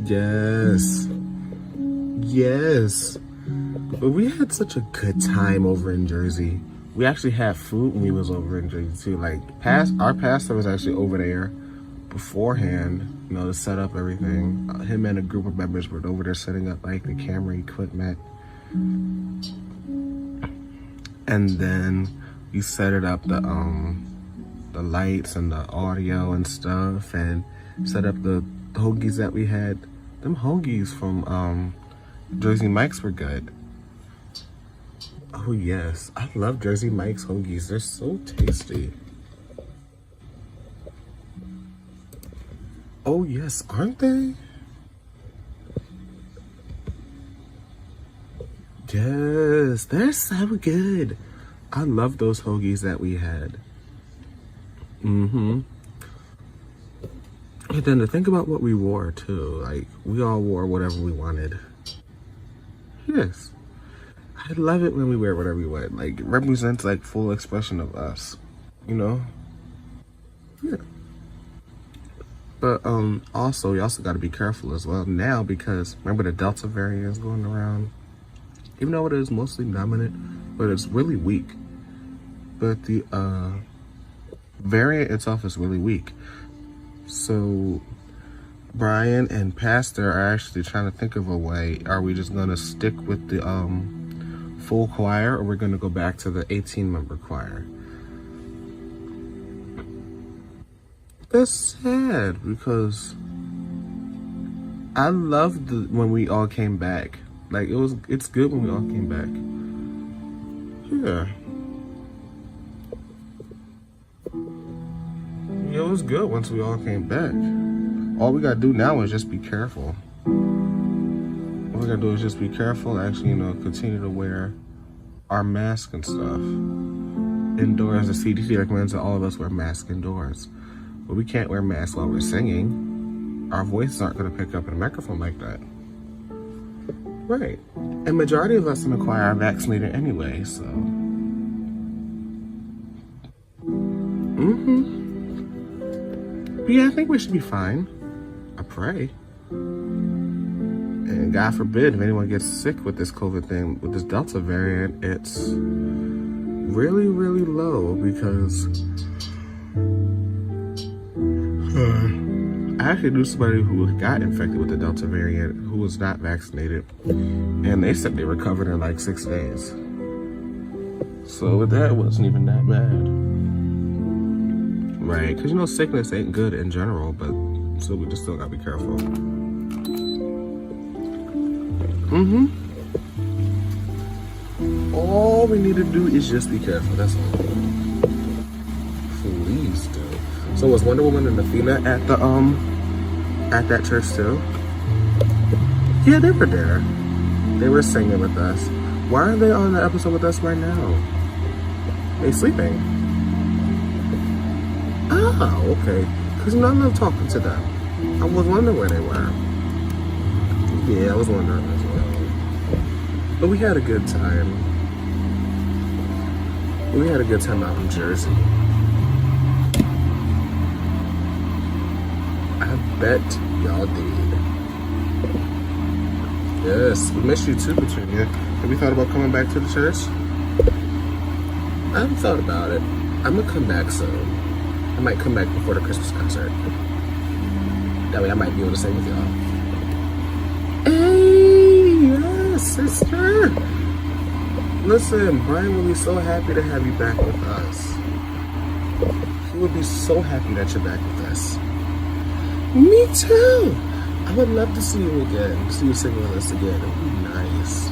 Yes. Yes. But we had such a good time over in Jersey. We actually had food when we was over in Jersey too. Like our pastor was actually over there beforehand, you know, to set up everything. Him and a group of members were over there setting up like the camera equipment. And then we set it up the lights and the audio and stuff, and set up the hoagies that we had. Them hoagies from Jersey Mike's were good. Oh yes, I love Jersey Mike's hoagies. They're so tasty. Oh yes, aren't they? Yes, they're so good. I love those hoagies that we had. And then to think about what we wore too, like we all wore whatever we wanted. Yes. I love it when we wear whatever we want. Like, it represents like full expression of us, you know? Yeah. But also, you also got to be careful as well now, because remember the Delta variant is going around. Even though it is mostly dominant, but it's really weak. But the variant itself is really weak. So Brian and Pastor are actually trying to think of a way. Are we just gonna stick with the full choir, or we're gonna go back to the 18-member choir? That's sad, because I loved when we all came back. Like it's good when we all came back. Yeah. Yeah, it was good once we all came back. All we gotta do now is just be careful. All we gotta do is just be careful, actually, you know, continue to wear our mask and stuff. Indoors, the CDC recommends that all of us wear masks indoors. But we can't wear masks while we're singing. Our voices aren't gonna pick up in a microphone like that. Right. And majority of us in the choir are vaccinated anyway, so. But yeah, I think we should be fine. I pray. And God forbid if anyone gets sick with this COVID thing, with this Delta variant, it's really, really low, because I actually knew somebody who got infected with the Delta variant who was not vaccinated, and they said they recovered in like 6 days. So with that, it wasn't even that bad. Right, because you know sickness ain't good in general, but so we just still gotta be careful. All we need to do is just be careful, that's all. Please do. So was Wonder Woman and Athena at the at that church too? Yeah, they were there. They were singing with us. Why are they on the episode with us right now? They sleeping. Oh, okay. Because I love talking to them. I was wondering where they were. Yeah, I was wondering as well. But we had a good time. We had a good time out in Jersey. I bet y'all did. Yes, we miss you too, Petunia. Have you thought about coming back to the church? I haven't thought about it. I'm gonna come back soon. I might come back before the Christmas concert. That way I might be able to sing with y'all. Hey, yes, sister. Listen, Brian will be so happy to have you back with us. He would be so happy that you're back with us. Me too. I would love to see you again. See you singing with us again. It would be nice.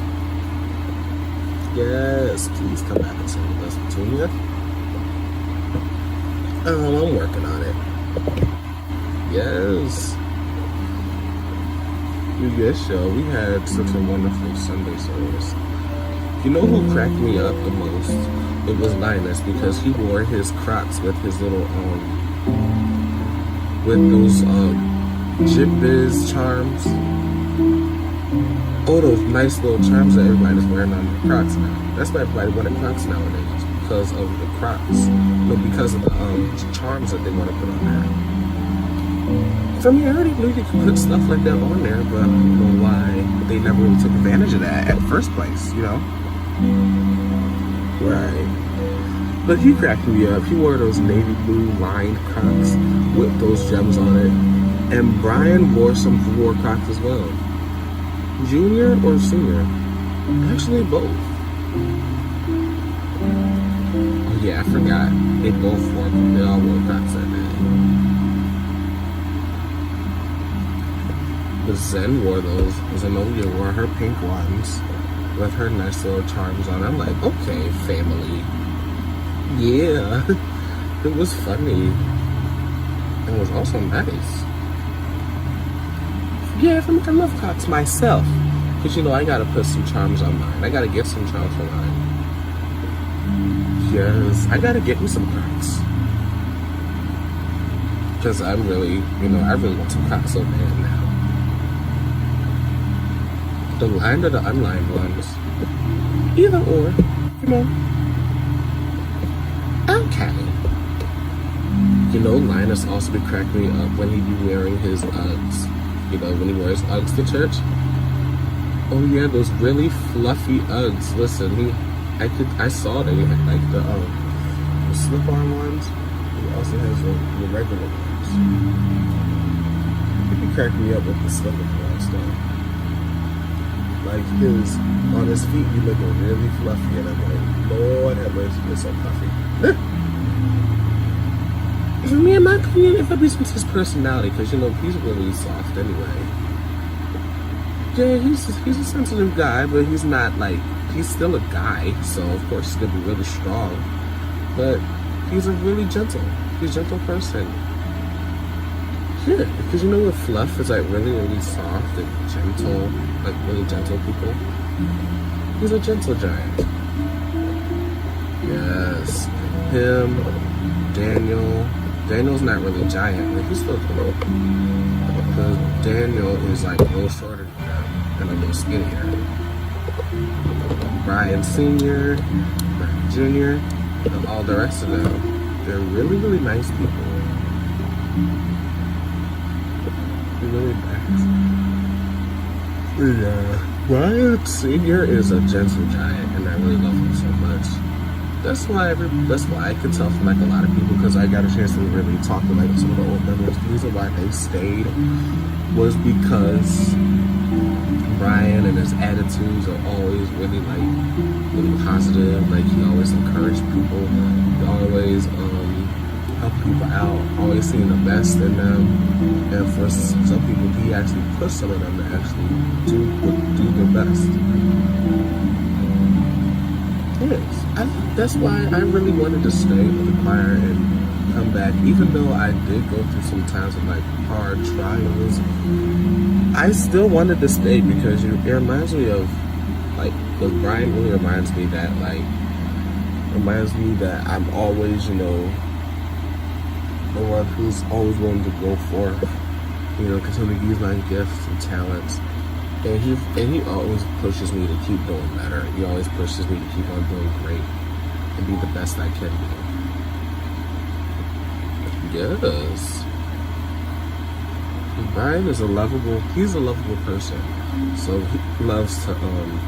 Yes, please come back and sing with us, Petunia. Oh, I'm working on it. Yes. Yes, y'all. We had such a wonderful Sunday service. You know who cracked me up the most? It was Linus, because he wore his Crocs with his little with those Jit Biz charms. Oh, those nice little charms that everybody's wearing on their Crocs now. That's why everybody wanted Crocs nowadays, because of the Crocs. No, because of the charms that they want to put on there. For me, I already knew you could put stuff like that on there, but I don't know why they never really took advantage of that at first place, you know? Right. But he cracked me up. He wore those navy blue lined Crocs with those gems on it. And Brian wore Crocs as well. Junior or senior? Actually, both. Oh yeah, I forgot. They both wore them. They all wore Crocs that day. But Zen wore those. Zenobia wore her pink ones with her nice little charms on. I'm like, okay, family. Yeah. It was funny. It was also nice. Yeah, I love Crocs myself. Because, you know, I gotta put some charms on mine. I gotta get some charms for mine. Yes, I gotta get me some Crocs. Because I'm really, you know, I really want some Crocs so bad now. The lined or the unlined ones. Either or, you know. Okay. You know, Linus also be cracking me up when he be wearing his Uggs. You know, when he wears Uggs to church. Oh yeah, those really fluffy Uggs. Listen, I saw that he had like the slip-on ones. He also has the regular ones. He be cracking me up with the slip-on ones though. Like on his feet be looking really fluffy, and I'm like, Lord have mercy, it's so fluffy. For me, in my opinion, it could be some his personality, because you know he's really soft anyway. Yeah, he's a sensitive guy, but he's not like, he's still a guy, so of course he's gonna be really strong. But he's a really gentle person. Yeah, because you know with Fluff is like really, really soft and gentle, like really gentle people. He's a gentle giant. Yes. Him, Daniel. Daniel's not really giant, but he's still cool. Because Daniel is like a little shorter than him and a little skinnier. Brian Sr., Brian Jr., and all the rest of them, they're really, really nice people. Really nice. Yeah. Brian Sr. is a gentle giant, and I really love him so much. That's why I can tell from like a lot of people, because I got a chance to really talk to like some of the old members. The reason why they stayed was because Brian and his attitudes are always really like really positive. Like he always encouraged people. He always help people out. Always seeing the best in them. And for some people, he actually pushed some of them to actually do their best. Yes, that's why I really wanted to stay with the choir and come back, even though I did go through some times of like hard trials. I still wanted to stay because it reminds me of like, because Brian really reminds me that I'm always, you know, the one who's always willing to go forth, you know, because he's my gifts and talents. And he always pushes me to keep doing better. He always pushes me to keep on doing great and be the best I can be. Yes. Brian is he's a lovable person. So he loves to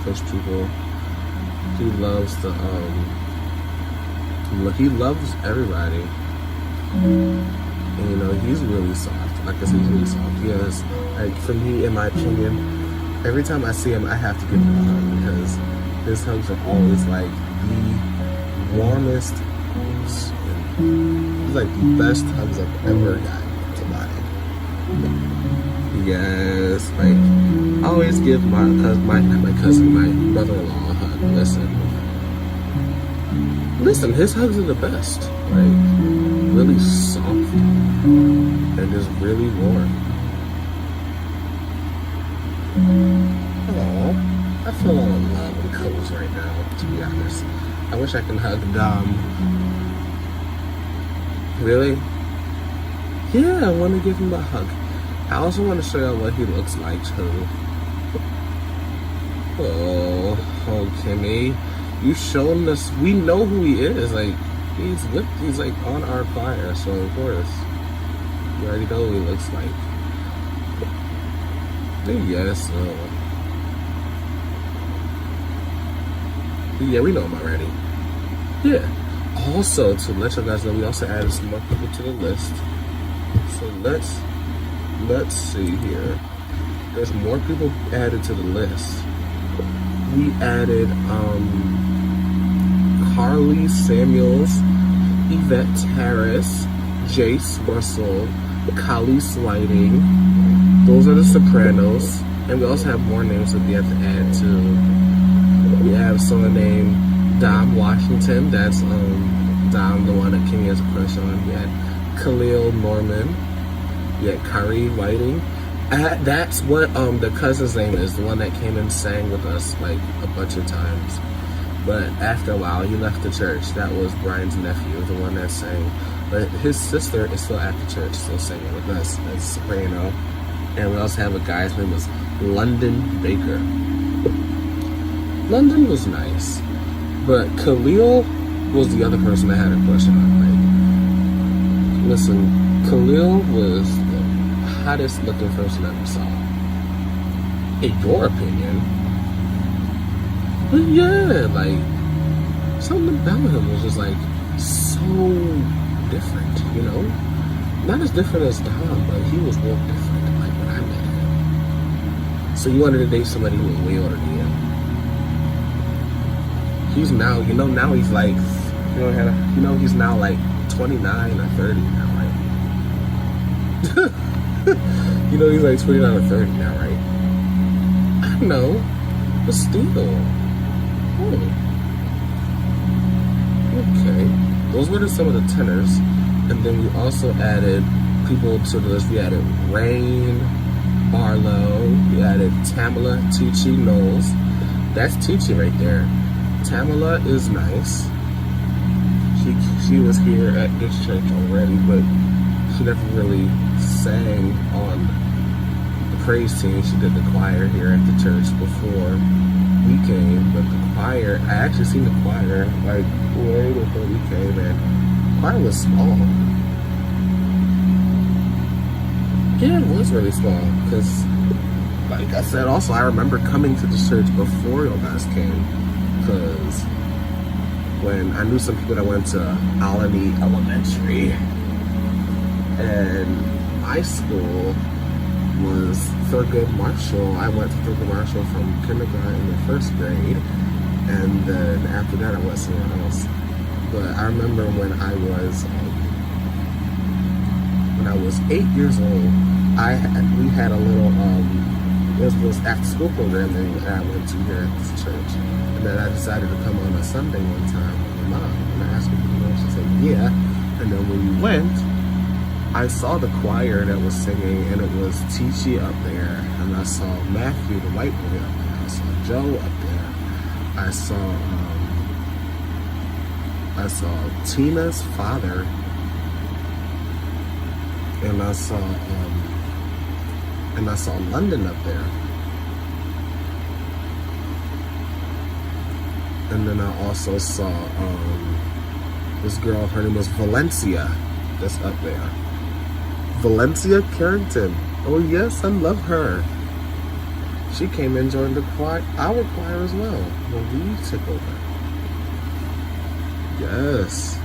push people. He loves to he loves everybody. And you know, he's really soft. Like I said, he's really soft. Yes. Like for me, in my opinion, every time I see him, I have to give him a hug, because his hugs are always like the warmest, it's like the best hugs I've ever gotten from somebody. Yes, like I always give my brother-in-law a hug. Listen, his hugs are the best. Like really soft and just really warm. Aww. I feel all in love with colors right now, to be honest. I wish I could hug Dom. Really? Yeah, I want to give him a hug. I also want to show you what he looks like too. Oh, Kimmy. You shown us, we know who he is. Like, he's like on our choir, so of course. You already know what he looks like. Yes, yeah, we know him already. Yeah. Also, to let you guys know, we also added some more people to the list. So let's see here. There's more people added to the list. We added Carly Samuels, Yvette Harris, Jace Russell, Khalees Lighting. Those are the Sopranos. And we also have more names that we have to add to. We have someone named Dom Washington. That's Dom, the one that Kimmy has a crush on. We had Khalil Norman. We had Kari Whiting. That's what the cousin's name is, the one that came and sang with us like a bunch of times. But after a while, he left the church. That was Brian's nephew, the one that sang. But his sister is still at the church, still singing with us as soprano. And we also have a guy, his name was London Baker. London was nice, but Khalil was the other person I had a question on. Like, listen, Khalil was the hottest looking person I ever saw. In your opinion. But yeah, like, something about him was just like so different, you know? Not as different as Dom, but he was more different, like when I met him. So you wanted to date somebody who was way older than you. He's now, now he's like, he's now like 29 or 30 now, right? He's like 29 or 30 now, right? I know, but still. Okay. Those were some of the tenors. And then we also added people to the list. We added Rain Barlow. We added Tamala Teachy Knowles. That's Teachy right there. Tamala is nice. She was here at this church already, but she never really sang on the praise team. She did the choir here at the church before we came, but the choir, I actually seen the choir like way before we came, and the choir was small. Yeah, it was really small, because like I said, also I remember coming to the church before you guys came, because when I knew some people that went to Alany Elementary, and my school was Thurgood Marshall. I went to Thurgood Marshall from kindergarten to first grade, and then after that I went somewhere else. But I remember when I was 8 years old, we had a little it was after school program that I went to here at this church, and then I decided to come on a Sunday one time with my mom, and I asked her to go. She said yeah, and then when we went, I saw the choir that was singing, and it was Teachy up there, and I saw Matthew, the white boy, up there. I saw Joe up there. I saw Tina's father, and I saw London up there, and then I also saw this girl. Her name was Valencia. That's up there. Valencia Carrington. Oh yes, I love her. She came and joined the choir, our choir as well, when we took over. Yes.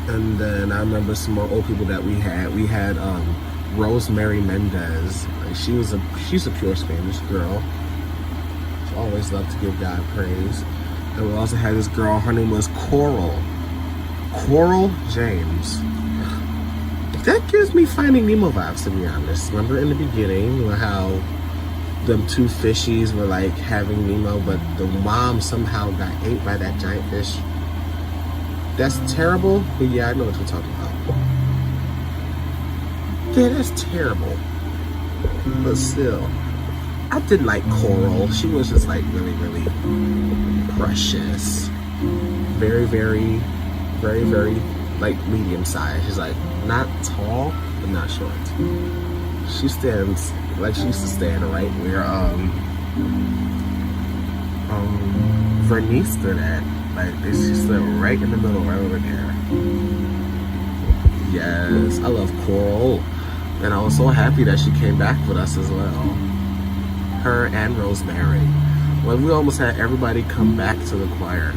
And then I remember some more old people that we had. We had Rosemary Mendez. Like, she's a pure Spanish girl. She always loved to give God praise. And we also had this girl. Her name was Coral James. That gives me Finding Nemo vibes, to be honest. Remember in the beginning how them two fishies were like having Nemo, but the mom somehow got ate by that giant fish? That's terrible, but yeah, I know what you're talking about. Yeah, that's terrible. But still, I did like Coral. She was just like really, really precious. Very, very, very, very like medium size. She's like not tall, but not short. She stands like she used to stand right where Vernice stood at. Like she stood right in the middle, right over there. Yes, I love Coral. And I was so happy that she came back with us as well. Her and Rosemary. Well, we almost had everybody come back to the choir.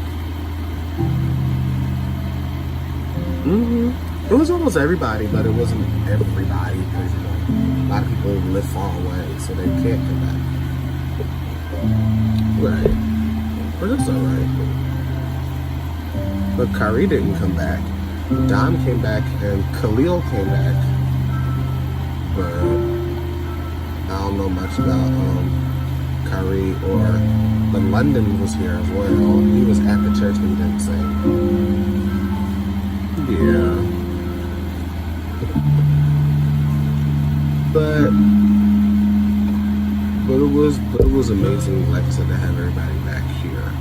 It was almost everybody, but it wasn't everybody because, you know, a lot of people live far away, so they can't come back. Right. But it's alright. But Kari didn't come back. Don came back and Khalil came back. But I don't know much about Kari but London was here as well. He was at the church but he didn't sing. Yeah. But it was amazing, like I said, to have everybody back here.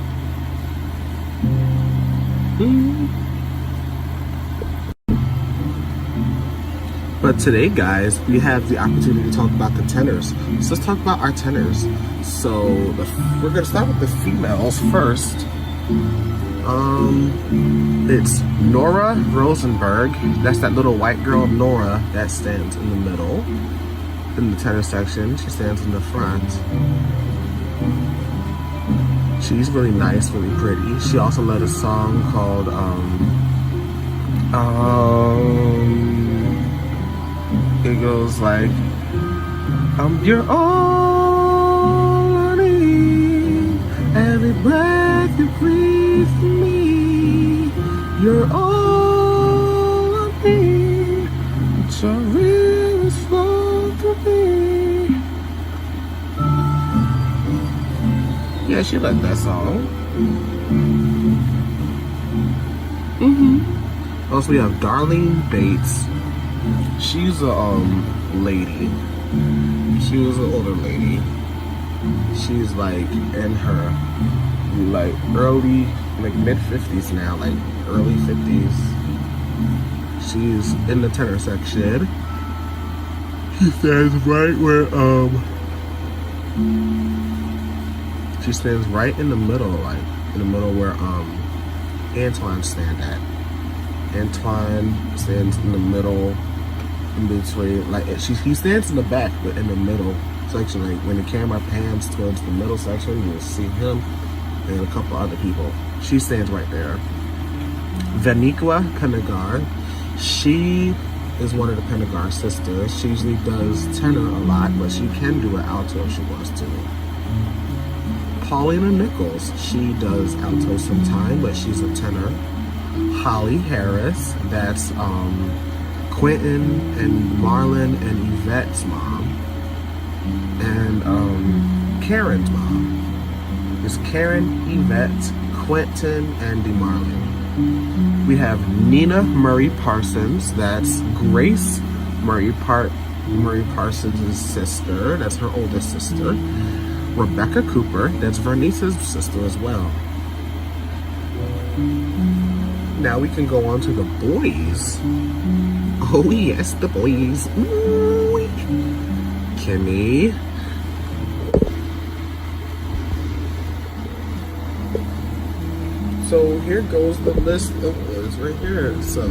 But today, guys, we have the opportunity to talk about the tenors. So let's talk about our tenors. So we're gonna start with the females first. It's Nora Rosenberg. That's that little white girl, Nora, that stands in the middle. In the tenor section, she stands in the front. She's really nice, really pretty. She also led a song called it goes like, you're all I need, every breath you breathe for me, you're all I need, it's your rivers flow through me. Yeah, she liked that song. Also, we have Darlene Bates. She's a lady. She was an older lady. She's like in her like early, like mid-50s now, like early 50s. She's in the tenor section. She stands right where she stands right in the middle, like in the middle where Antoine stand at. Antoine stands in the middle, in between, like he stands in the back, but in the middle section, like when the camera pans towards the middle section, you'll see him and a couple other people. She stands right there. Vaniqua Penagar, she is one of the Penagar sisters. She usually does tenor a lot, but she can do an alto if she wants to. Paulina Nichols, she does alto sometime, but she's a tenor. Holly Harris, that's Quentin and Marlon and Yvette's mom. And Karen's mom. It's Karen, Yvette, Quentin, and DeMarlon. We have Nina Murray Parsons, that's Grace Murray Parsons' sister, that's her oldest sister. Rebecca Cooper, that's Vernice's sister as well. Now we can go on to the boys. Oh yes, the boys. Ooh. Kimmy. So here goes the list of boys right here. So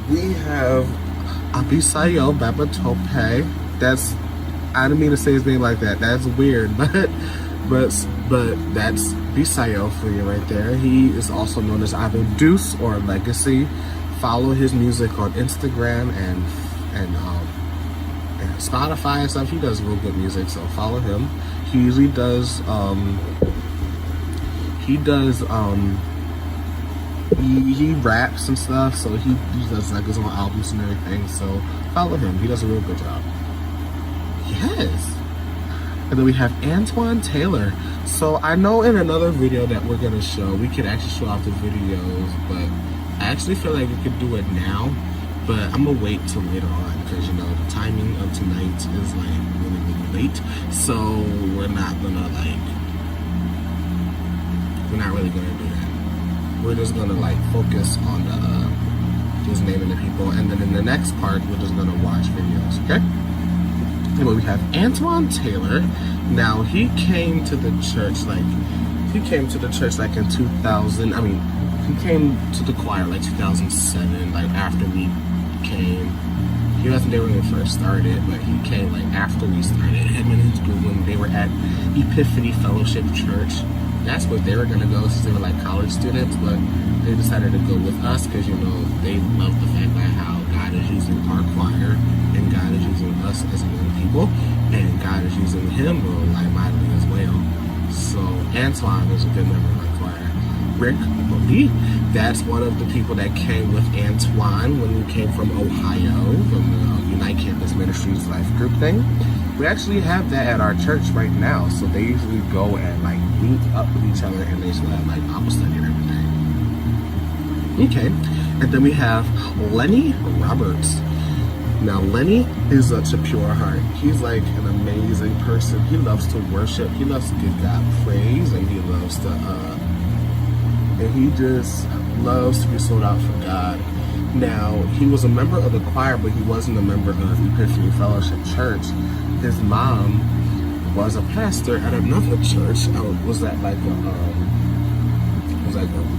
we have Abisayo Babatope. That's, I didn't mean to say his name like that. That's weird, but that's Bisayo for you right there. He is also known as either Deuce or Legacy. Follow his music on Instagram and Spotify and stuff. He does real good music, so follow him. He usually does he raps and stuff, so he does like his own albums and everything, so follow him. He does a real good job. Yes. And then we have Antoine Taylor. So I know in another video that we're gonna show, we could actually show off the videos, but I actually feel like we could do it now But I'm gonna wait till later on because you know the timing of tonight is like really, really late. So we're not really gonna do that. We're just gonna like focus on the just naming the people, and then in the next part we're just gonna watch videos, okay? Anyway, we have Antoine Taylor. Now he came to the church like in 2000. I mean, he came to the choir like 2007, like after we came. He wasn't there when we first started, but he came like after we started. Him and his group, when they were at Epiphany Fellowship Church. That's what they were gonna go since they were like college students, but they decided to go with us because you know they love the fact that how God is using our choir and God is using us as young people, and God is using him like mightily as well. So Antoine is a good member of our choir. Rick Bodie, that's one of the people that came with Antoine when we came from Ohio, from the Unite Campus Ministries Life Group thing. We actually have that at our church right now, so they usually go and like meet up with each other and they usually have like Bible study and everything. Okay, and then we have Lenny Roberts. Now Lenny is such a pure heart. He's like an amazing person. He loves to worship. He loves to give God praise, and he loves to and he just loves to be sold out for God. Now, he was a member of the choir, but he wasn't a member of Epiphany Fellowship Church. His mom was a pastor at another church. Was at like a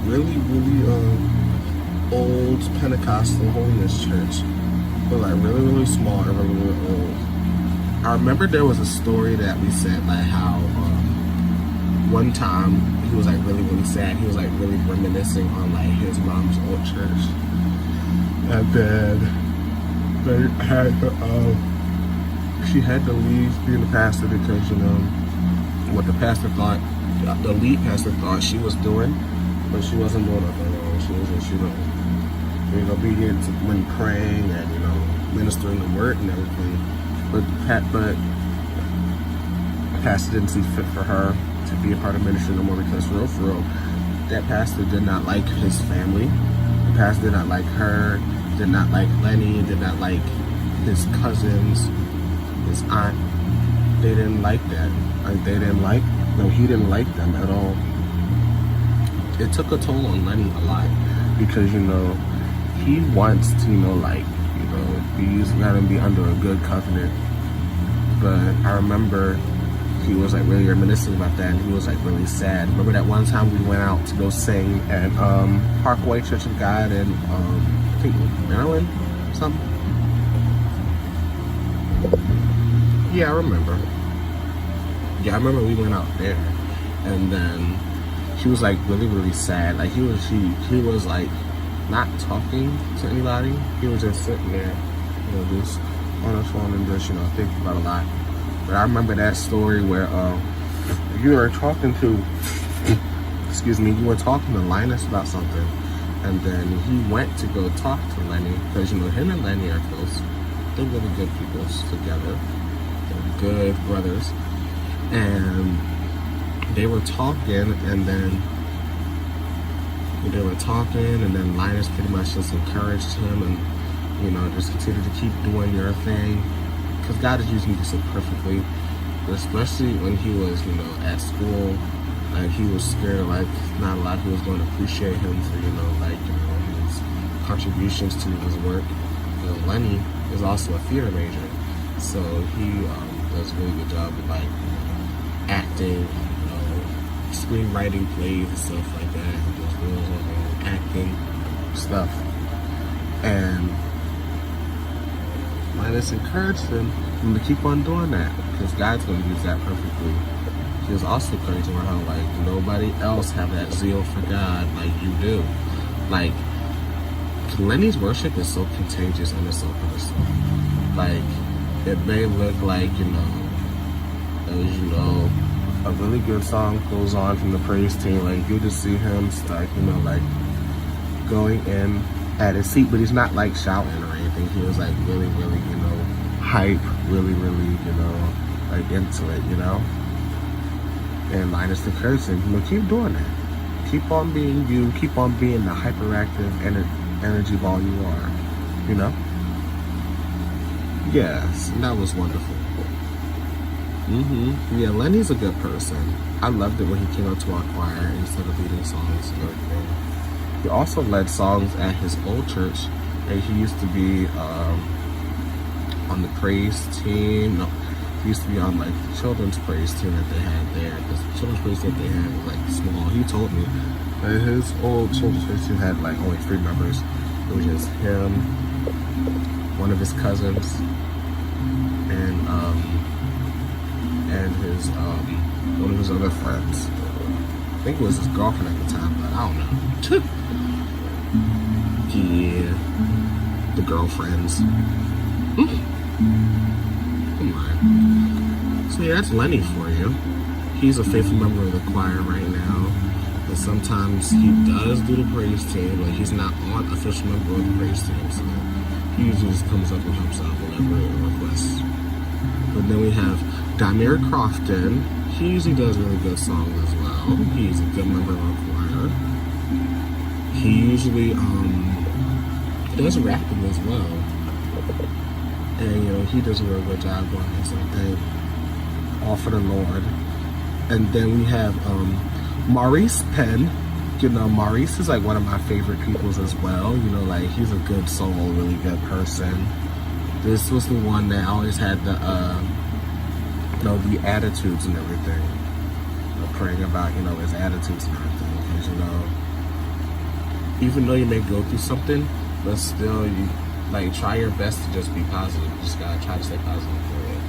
really, really old Pentecostal holiness church. It was like really, really small and really, really old. I remember there was a story that we said like how one time he was like really, really sad. He was like really reminiscing on like his mom's old church. And then they had to, she had to leave being a pastor because, you know, what the pastor thought, the lead pastor thought she was doing, but she wasn't doing nothing wrong. She was just, you know, being obedient to when praying and, you know, ministering the word and everything. But the pastor didn't see fit for her to be a part of ministry no more because for real, that pastor did not like his family. The pastor did not like her, did not like Lenny, did not like his cousins, his aunt. They didn't like that. Like he didn't like them at all. It took a toll on Lenny a lot because, you know, he wants to, you know, like, you know, he's gotta be under a good covenant. But I remember he was like really reminiscing about that, and he was like really sad. Remember that one time we went out to go sing at Parkway Church of God in I think Maryland, something. Yeah, I remember. Yeah, I remember we went out there, and then he was like really, really sad. Like he was like not talking to anybody. He was just sitting there, you know, just on his phone and just, you know, thinking about a lot. But I remember that story where you were talking to, you were talking to Linus about something, and then he went to go talk to Lenny because, you know, him and Lenny are close. They're really good people together. They're good brothers, and they were talking, and then Linus pretty much just encouraged him and, you know, just continue to keep doing your thing. Because God is using you so perfectly, especially when he was, you know, at school. Like he was scared, like not a lot of people was going to appreciate him for, you know, like, you know, his contributions to his work. You know, Lenny is also a theater major, so he does a really good job of like, you know, acting, you know, screenwriting plays and stuff like that. He does real acting stuff, and Linus encouraged him to keep on doing that because God's going to use that perfectly. He was also encouraging her how like nobody else have that zeal for God like you do. Like Lenny's worship is so contagious and it's so personal. Like it may look like, you know, as you know, a really good song goes on from the praise team. Like you just see him start, you know, like going in at his seat, but he's not like shouting or anything. He was like really, really, you know, hype, really, really, you know, like into it, you know. And Linus encouraged him, you know, keep doing that. Keep on being you. Keep on being the hyperactive energy ball you are. you know? Yes, and that was wonderful. Yeah, Lenny's a good person. I loved it when he came out to our choir and started leading songs and everything. He also led songs at his old church, and he used to be on the praise team. No, he used to be on like the children's praise team that they had there. Because the children's praise that they had was like small. He told me that his old children's praise team had like only 3 members. It was just him, one of his cousins, and his one of his other friends. I think it was his girlfriend at the time, but I don't know. Yeah, the girlfriends. Oh my. So yeah, that's Lenny for you. He's a faithful member of the choir right now. But sometimes he does do the praise team, but he's not on official member of the praise team. So he usually just comes up and helps out whenever it requests. But then we have Damir Crofton. He usually does really good songs as well. He's a good member of our choir. He usually does rapping as well. And you know, he does a real good job on this, I think. All for the Lord. And then we have Maurice Penn. You know, Maurice is like one of my favorite peoples as well. You know, like he's a good soul, really good person. This was the one that always had the, you know, the attitudes and everything. Praying about, you know, his attitudes and everything. Because, you know, even though you may go through something, but still, you, like, try your best to just be positive. You just gotta try to stay positive for it.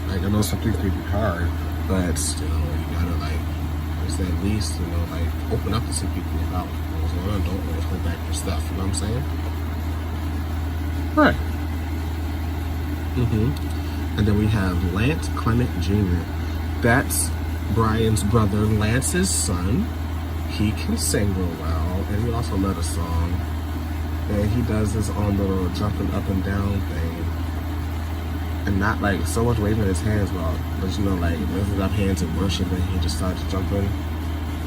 Like, I know some things may be hard, but still, you gotta, like, just at least, you know, like, open up to some people about what's going on. Don't always hold back your stuff, you know what I'm saying? Right. And then we have Lance Clement Jr. That's Brian's brother, Lance's son. He can sing real well, and he also led a song. And he does his own little jumping up and down thing. And not like so much waving his hands, but you know, like lifting up hands and worship, and he just starts jumping.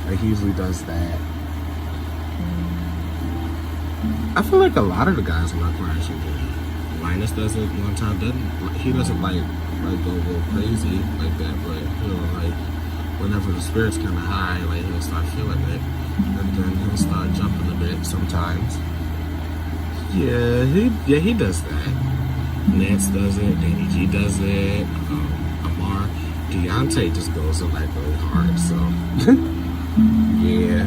Like he usually does that. I feel like a lot of the guys in my choir should do that. Linus does it one time, he doesn't like go crazy like that, but you know, like whenever the spirit's kind of high, like he'll start feeling it, and then he'll start jumping a bit sometimes. Yeah, he does that. Nance does it, Danny G does it, Amar, Deontay just goes in like really hard, so yeah.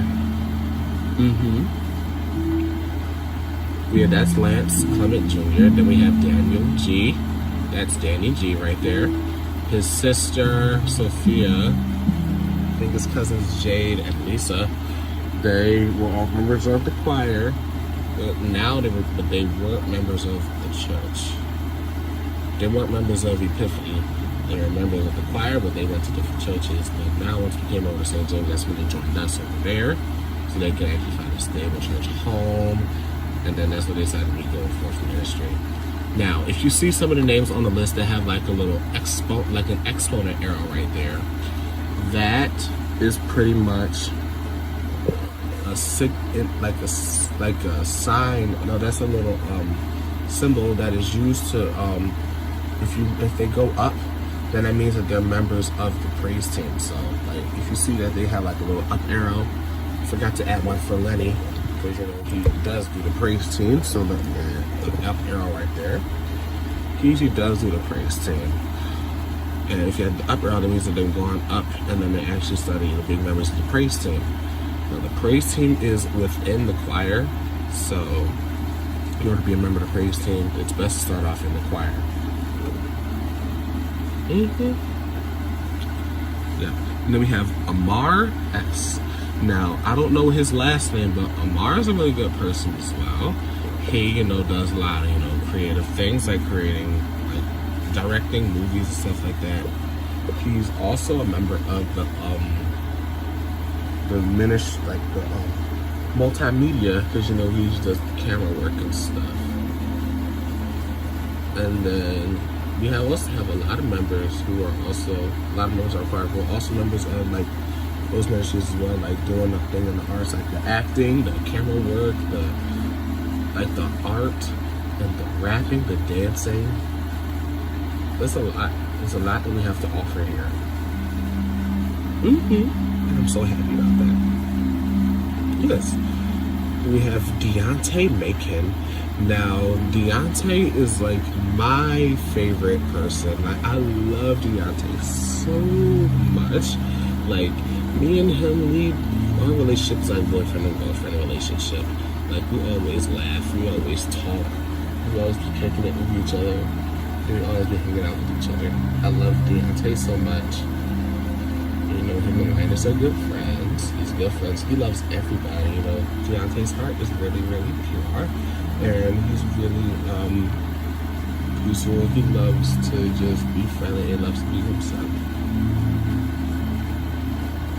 Yeah, that's Lance Clement Jr. Then we have Daniel G. That's Danny G right there. His sister, Sophia, I think his cousins Jade and Lisa, they were all members of the choir. But now they weren't members of the church. They weren't members of Epiphany. They were members of the choir, but they went to different churches. But now once we came over to St. James, that's when they joined us over there. So they could actually find a stable church at home. And then that's when they decided to go forth ministry. Now, if you see some of the names on the list that have like a little an exponent arrow right there, that is pretty much a sign. No, that's a little symbol that is used to if they go up, then that means that they're members of the praise team. So like if you see that they have like a little up arrow, I forgot to add one for Lenny. You know, he does do the praise team, so the up arrow right there. He usually does do the praise team. And if you have the up arrow, that means that they've gone up and then they actually started being members of the praise team. Now the praise team is within the choir, so in order to be a member of the praise team, it's best to start off in the choir. Yeah. And then we have Amar S. Now, I don't know his last name, but Amar is a really good person as well. He, you know, does a lot of, you know, creative things like creating, like directing movies and stuff like that. He's also a member of the multimedia, because, you know, he does camera work and stuff. And then we also have a lot of members who are also, a lot of members of our choir who are also members of, like, those ministries as well, like doing the thing in the arts, like the acting, the camera work, the art, and the rapping, the dancing. There's a lot. There's a lot that we have to offer here. And I'm so happy about that. Yes. We have Deontay Macon. Now, Deontay is like my favorite person. Like, I love Deontay so much. Like, me and him, our relationship's like boyfriend and girlfriend relationship. Like, we always laugh, we always talk, we always be kicking it with each other, we always be hanging out with each other. I love Deontay so much. You know, him and Linus are good friends. He's good friends. He loves everybody, you know. Deontay's heart is really, really pure. And he's really peaceful. He loves to just be friendly and loves to be himself.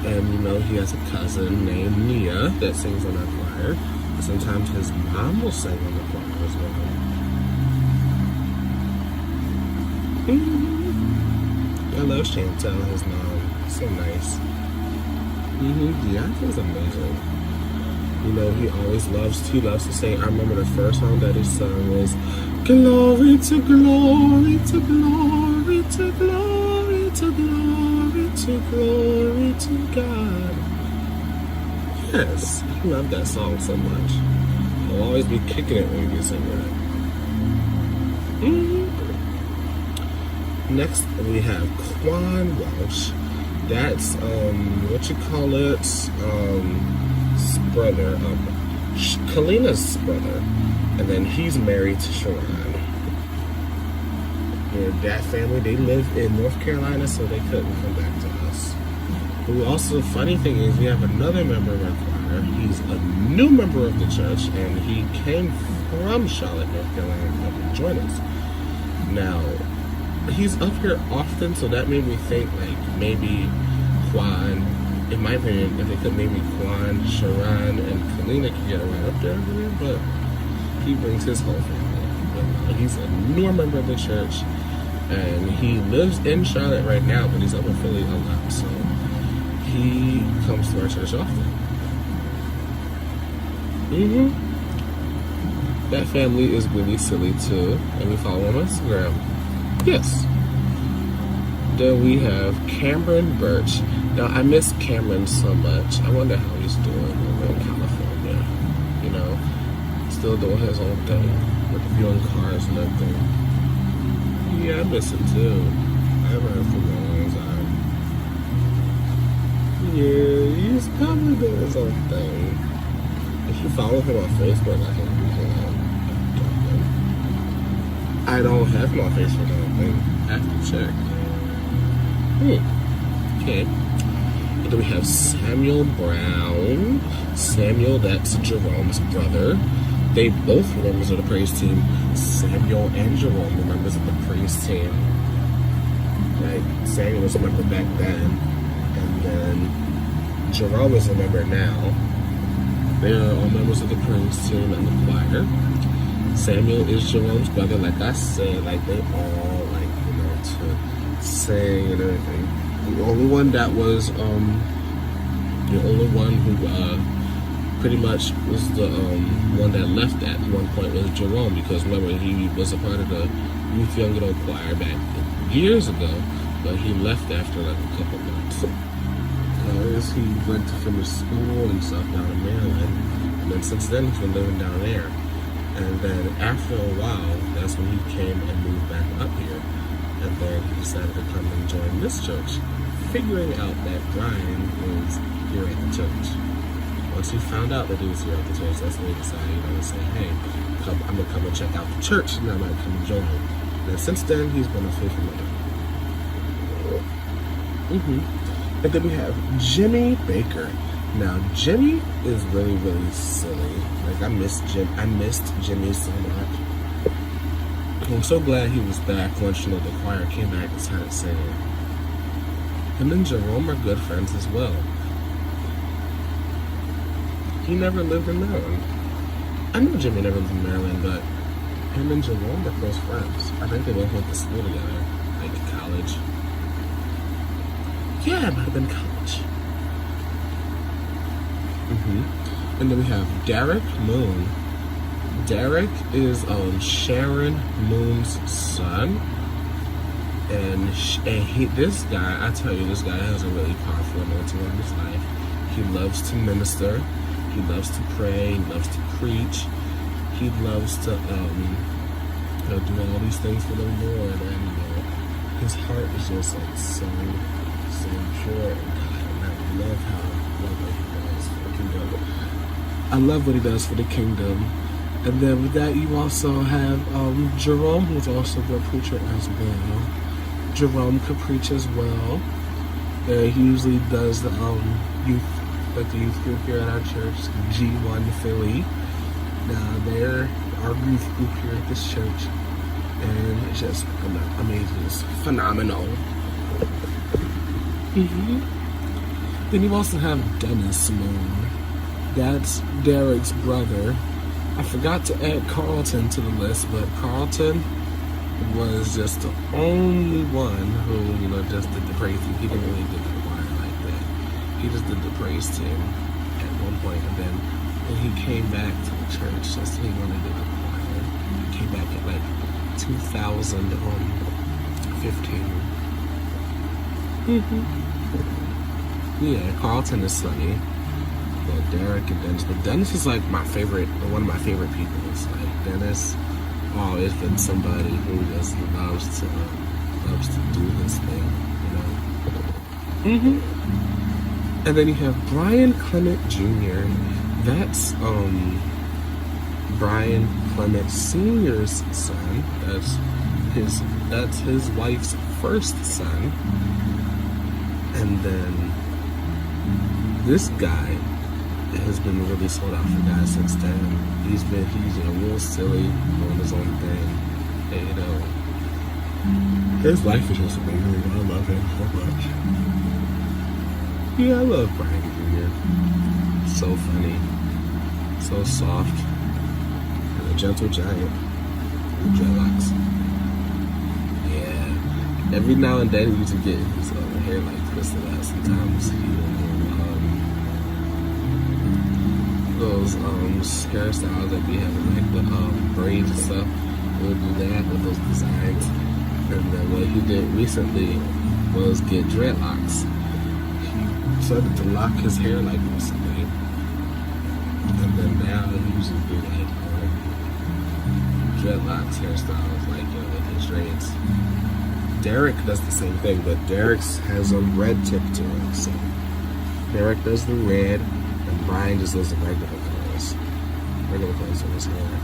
And, you know, he has a cousin named Nia that sings on our choir. Sometimes his mom will sing on the choir as well. I love Chantel, his mom. So nice. Deontay's amazing. You know, he loves to sing. I remember the first song that he sung was glory to glory to glory to glory to glory to glory to God. Yes, I love that song so much. I'll always be kicking it when we sing that. Next, we have Quan Walsh. That's, brother, Kalina's brother. And then he's married to Sharon. That family, they live in North Carolina, so they couldn't come back to us. But also, the funny thing is, we have another member of our choir. He's a new member of the church, and he came from Charlotte, North Carolina, to come and join us. Now, he's up here often, so that made me think, like, maybe Quan, in my opinion, if they could, maybe Quan, Sharon, and Kalina could get around up there, but he brings his whole family. He's a newer member of the church, and he lives in Charlotte right now, but he's up in Philly a lot, so he comes to our church often. That family is really silly too, and we follow him on Instagram. Yes. Then we have Cameron Birch. Now, I miss Cameron so much. I wonder how he's doing over in California. You know, still doing his own thing, reviewing cars and everything. Yeah, I miss him too. I haven't heard from him in a long time. Yeah, he's probably doing his own thing. If you follow him on Facebook, I think we can I don't have him on Facebook, I don't think. I have to check. Okay. And then we have Samuel Brown. Samuel, that's Jerome's brother. They both were members of the praise team. Samuel and Jerome were members of the praise team. Right? Samuel was a member back then. And then Jerome is a member now. They are all members of the praise team and the choir. Samuel is Jerome's brother, like I said, like they all like, you know, to sing and everything. The only one that was, the only one who pretty much was the one that left at one point was Jerome, because remember, he was a part of the Youth Young Adult Choir back years ago, but he left after like a couple months. Because he went to finish school and stuff down in Maryland, and then since then he's been living down there. And then after a while, that's when he came and moved back up here. And then he decided to come and join this church, figuring out that Brian was here at the church. Once he found out that he was here at the church, that's when he decided, you know, to say, hey, I'm going to come and check out the church, and I might come and join him. And since then, he's been a faithful member. And then we have Jimmy Baker. Now, Jimmy is really, really silly. Like, I missed Jimmy so much. I'm so glad he was back once, you know, the choir came back and started singing. Him and Jerome are good friends as well. He never lived in Maryland. I know Jimmy never lived in Maryland, but him and Jerome are close friends. I think they both went to school together, like college. Yeah, it might have been college. And then we have Derek Moon. Derek is Sharon Moon's son, and this guy, I tell you, this guy has a really powerful anointing on his life. He loves to minister, he loves to pray, he loves to preach, he loves to do all these things for the Lord, and his heart is just like so pure and God, and I love what he does for the kingdom. I love what he does for the kingdom. And then with that, you also have Jerome, who's also a preacher as well. Jerome could preach as well. He usually does the youth, like the youth group here at our church, G1 Philly. Now they're our youth group here at this church, and it's just amazing. It's phenomenal. Then you also have Dennis Moon. That's Derek's brother. I forgot to add Carlton to the list, but Carlton was just the only one who, just did the praise team. He didn't really do the choir like that. He just did the praise team at one point, and then when he came back to the church, that's when he wanted to do the choir. He came back at like 2015. Yeah, Carlton is sunny. But Derek and Dennis. But Dennis is like my favorite, one of my favorite people. It's like Dennis always been somebody who just loves to do this thing, And then you have Brian Clement Jr. That's Brian Clement Sr.'s son. That's his wife's first son. And then this guy has been really sold out for guys since then. He's real silly, doing his own thing. And, his life is just amazing. I love him so much. Yeah, I love Brian Jr. So funny, so soft, and a gentle giant with dreadlocks. Yeah, every now and then he used to get his hair like twisted out. Sometimes he those hairstyles that we have, like the braids and stuff. We'll do that with those designs. And then what he did recently was get dreadlocks. He started to lock his hair like recently. And then now he usually do like dreadlocks hairstyles, like with his braids. Derek does the same thing, but Derek has a red tip to it. So Derek does the red, and Brian just does the regular colors in his hair.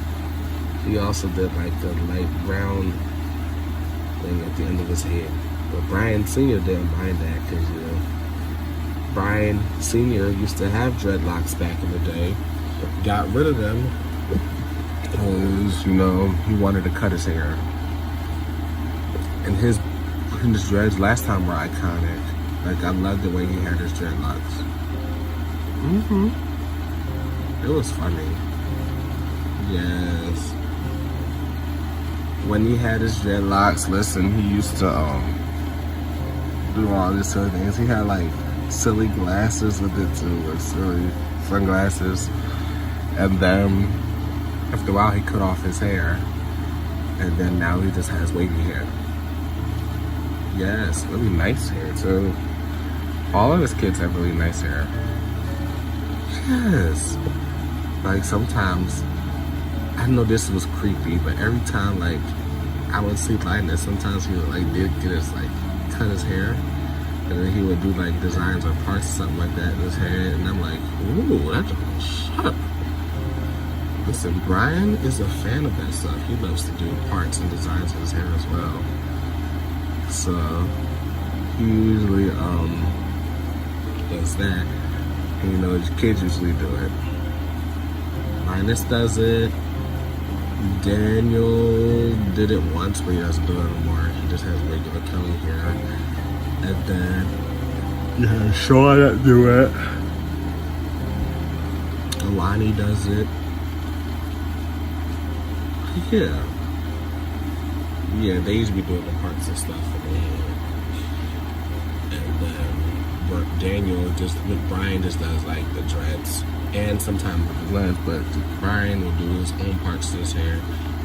He also did like the light brown thing at the end of his head. But Brian Sr. didn't mind that because, Brian Sr. used to have dreadlocks back in the day. Got rid of them because, he wanted to cut his hair. And his dreads last time were iconic. Like, I loved the way he had his dreadlocks. It was funny. Yes. When he had his dreadlocks, listen, he used to do all these silly things. He had like silly glasses with it too, like silly sunglasses. And then after a while he cut off his hair. And then now he just has wavy hair. Yes, really nice hair too. All of his kids have really nice hair. Yes. Like sometimes, I know this was creepy, but every time like I would see Linus, sometimes he would cut his hair, and then he would do like designs or parts or something like that in his hair, and I'm like, ooh, that's sharp. Listen, Brian is a fan of that stuff. He loves to do parts and designs in his hair as well. So he usually does that. And, his kids usually do it. Linus does it. Daniel did it once, but he doesn't do it anymore. He just has regular curly hair. And then Sean do it. Alani does it. Yeah, they usually be doing the parts and stuff in their hair. And then Brian just does like the dreads. and sometimes with the lens, but Brian will do his own parts to his hair.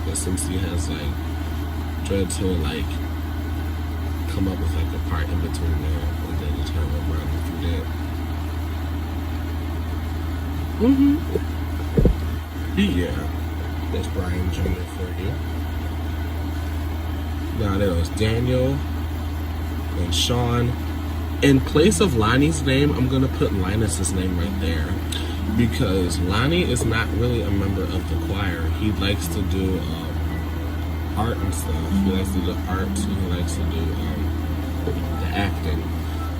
But since he has like dreads, he'll like come up with like a part in between there, and then just have a run through that. Yeah, that's Brian Jr. for you. Now there was Daniel and Sean. In place of Lonnie's name, I'm gonna put Linus's name right there, because Lonnie is not really a member of the choir. He likes to do art and stuff. He likes to do art. He likes to do the acting.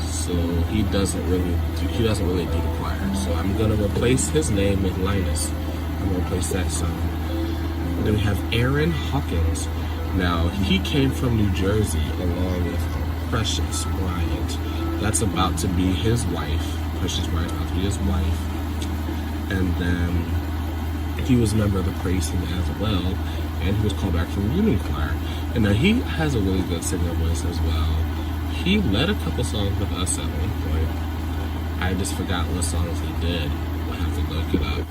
So he doesn't really do the choir. So I'm gonna replace his name with Linus. I'm gonna replace that song. And then we have Aaron Hawkins. Now he came from New Jersey along with Precious Bryant. That's about to be his wife. Precious Bryant's about to be his wife. And then he was a member of the praise team as well, and he was called back from the union choir. And now he has a really good singer voice as well. He led a couple songs with us at one point. I just forgot what songs he did. We'll have to look it up.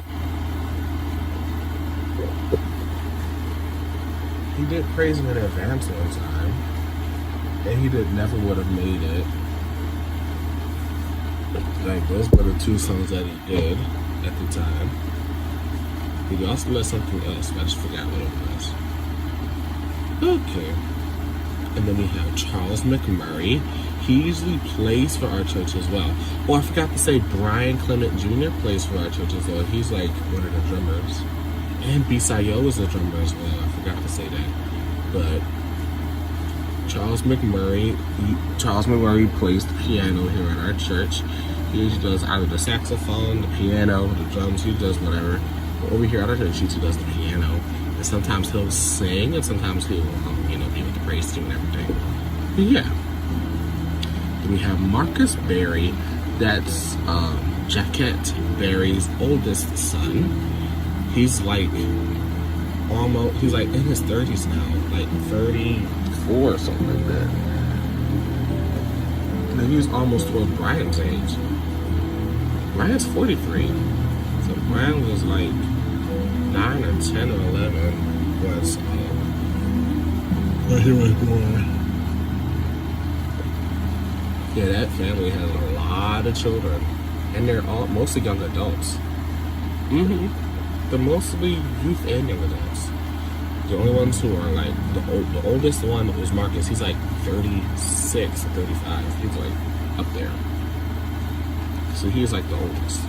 He did Praise Him in Advance one time, and he did Never Would Have Made It. Like, those were the two songs that he did at the time. He also did something else, but I just forgot what it was. Okay. And then we have Charles McMurray. He usually plays for our church as well. Oh, I forgot to say Brian Clement Jr. plays for our church as well. He's like one of the drummers. And Bisayo is a drummer as well. I forgot to say that. But Charles McMurray plays the piano here at our church. He usually does either the saxophone, the piano, the drums. He does whatever. But over here at our church, he usually does the piano. And sometimes he'll sing, and sometimes he'll, be with the praise team and everything. But yeah. Then we have Marcus Berry. That's Jaquette Berry's oldest son. He's like he's like in his 30s now, like 34 or something like that. And he's almost towards Brian's age. Brian's 43. So Brian was like 9 or 10 or 11 was he was born. Yeah, that family has a lot of children, and they're all mostly young adults. They're mostly youth and young adults. The only ones who are like the oldest one was Marcus. He's like 36 or 35. He's like up there. So he's like the oldest.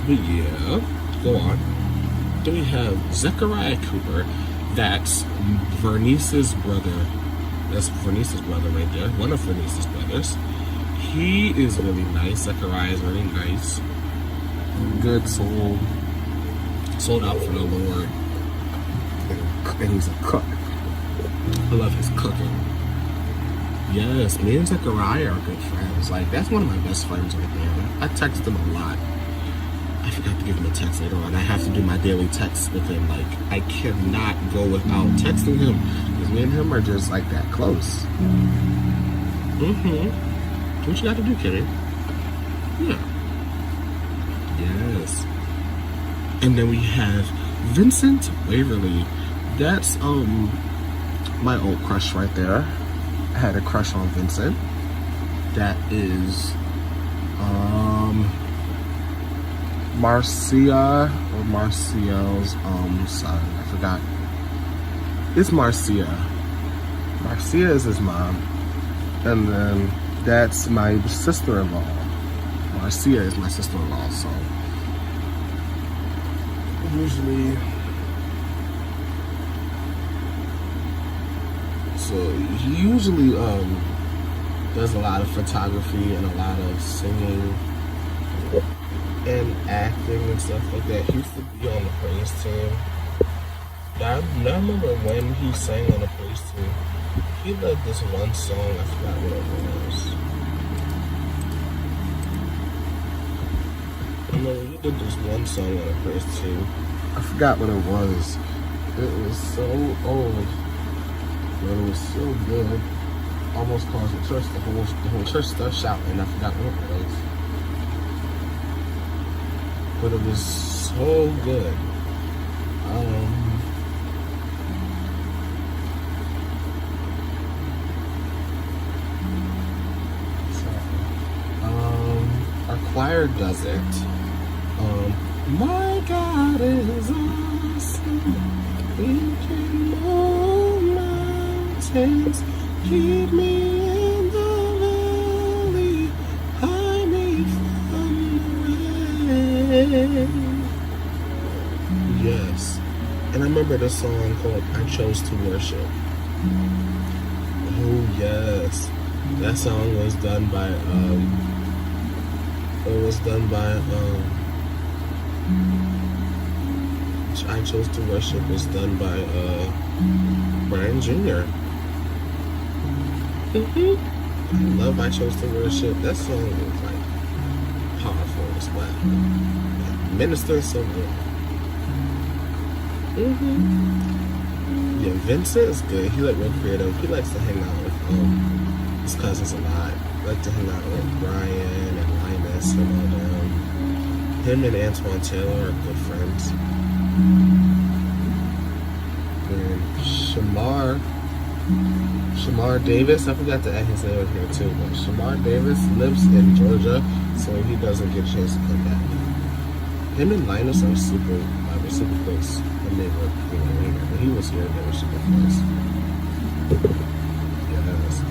But yeah, go on. Then we have Zechariah Cooper. That's Vernice's brother. That's Vernice's brother right there. One of Vernice's brothers. He is really nice. Zechariah is really nice. Good soul. Sold out for the Lord. And he's a cook. I love his cooking. Yes, me and Zechariah are good friends. Like, that's one of my best friends right there. I text him a lot. I forgot to give him a text later on. I have to do my daily texts with him. Like, I cannot go without texting him. Because me and him are just like that close. What you got to do, Kitty? Yeah. Yes. And then we have Vincent Waverly. That's my old crush right there. I had a crush on Vincent. That is Marcia or Marcia's son. I forgot. It's Marcia. Marcia is his mom. And then that's my sister-in-law. Marcia is my sister-in-law, so he usually does a lot of photography and a lot of singing and acting and stuff like that. He used to be on the praise team. I remember when he sang on the praise team, he led this one song, I forgot what it was. I remember he did this one song on the praise team. I forgot what it was. It was so old, but it was so good. Almost caused the church, the whole church started shouting, and I forgot what it was. but it was so good. Our choir does it. My God is awesome. He can move mountains. Keep me in the valley. Hide me from the rain. Yes. And I remember the song called I Chose to Worship. Oh, yes. That song was done by, I Chose to Worship was done by, Brian Jr. I love I Chose to Worship. That song is like powerful as well. Minister so good. Yeah, Vincent is good. He like real creative. He likes to hang out with his cousins a lot. Like to hang out with Brian and Linus and all them. Him and Antoine Taylor are good friends. And Shamar Davis, I forgot to add his name in here too, but Shamar Davis lives in Georgia, so he doesn't get a chance to come back. Him and Linus are super close when they were later, but he was here and they were super close. Yes.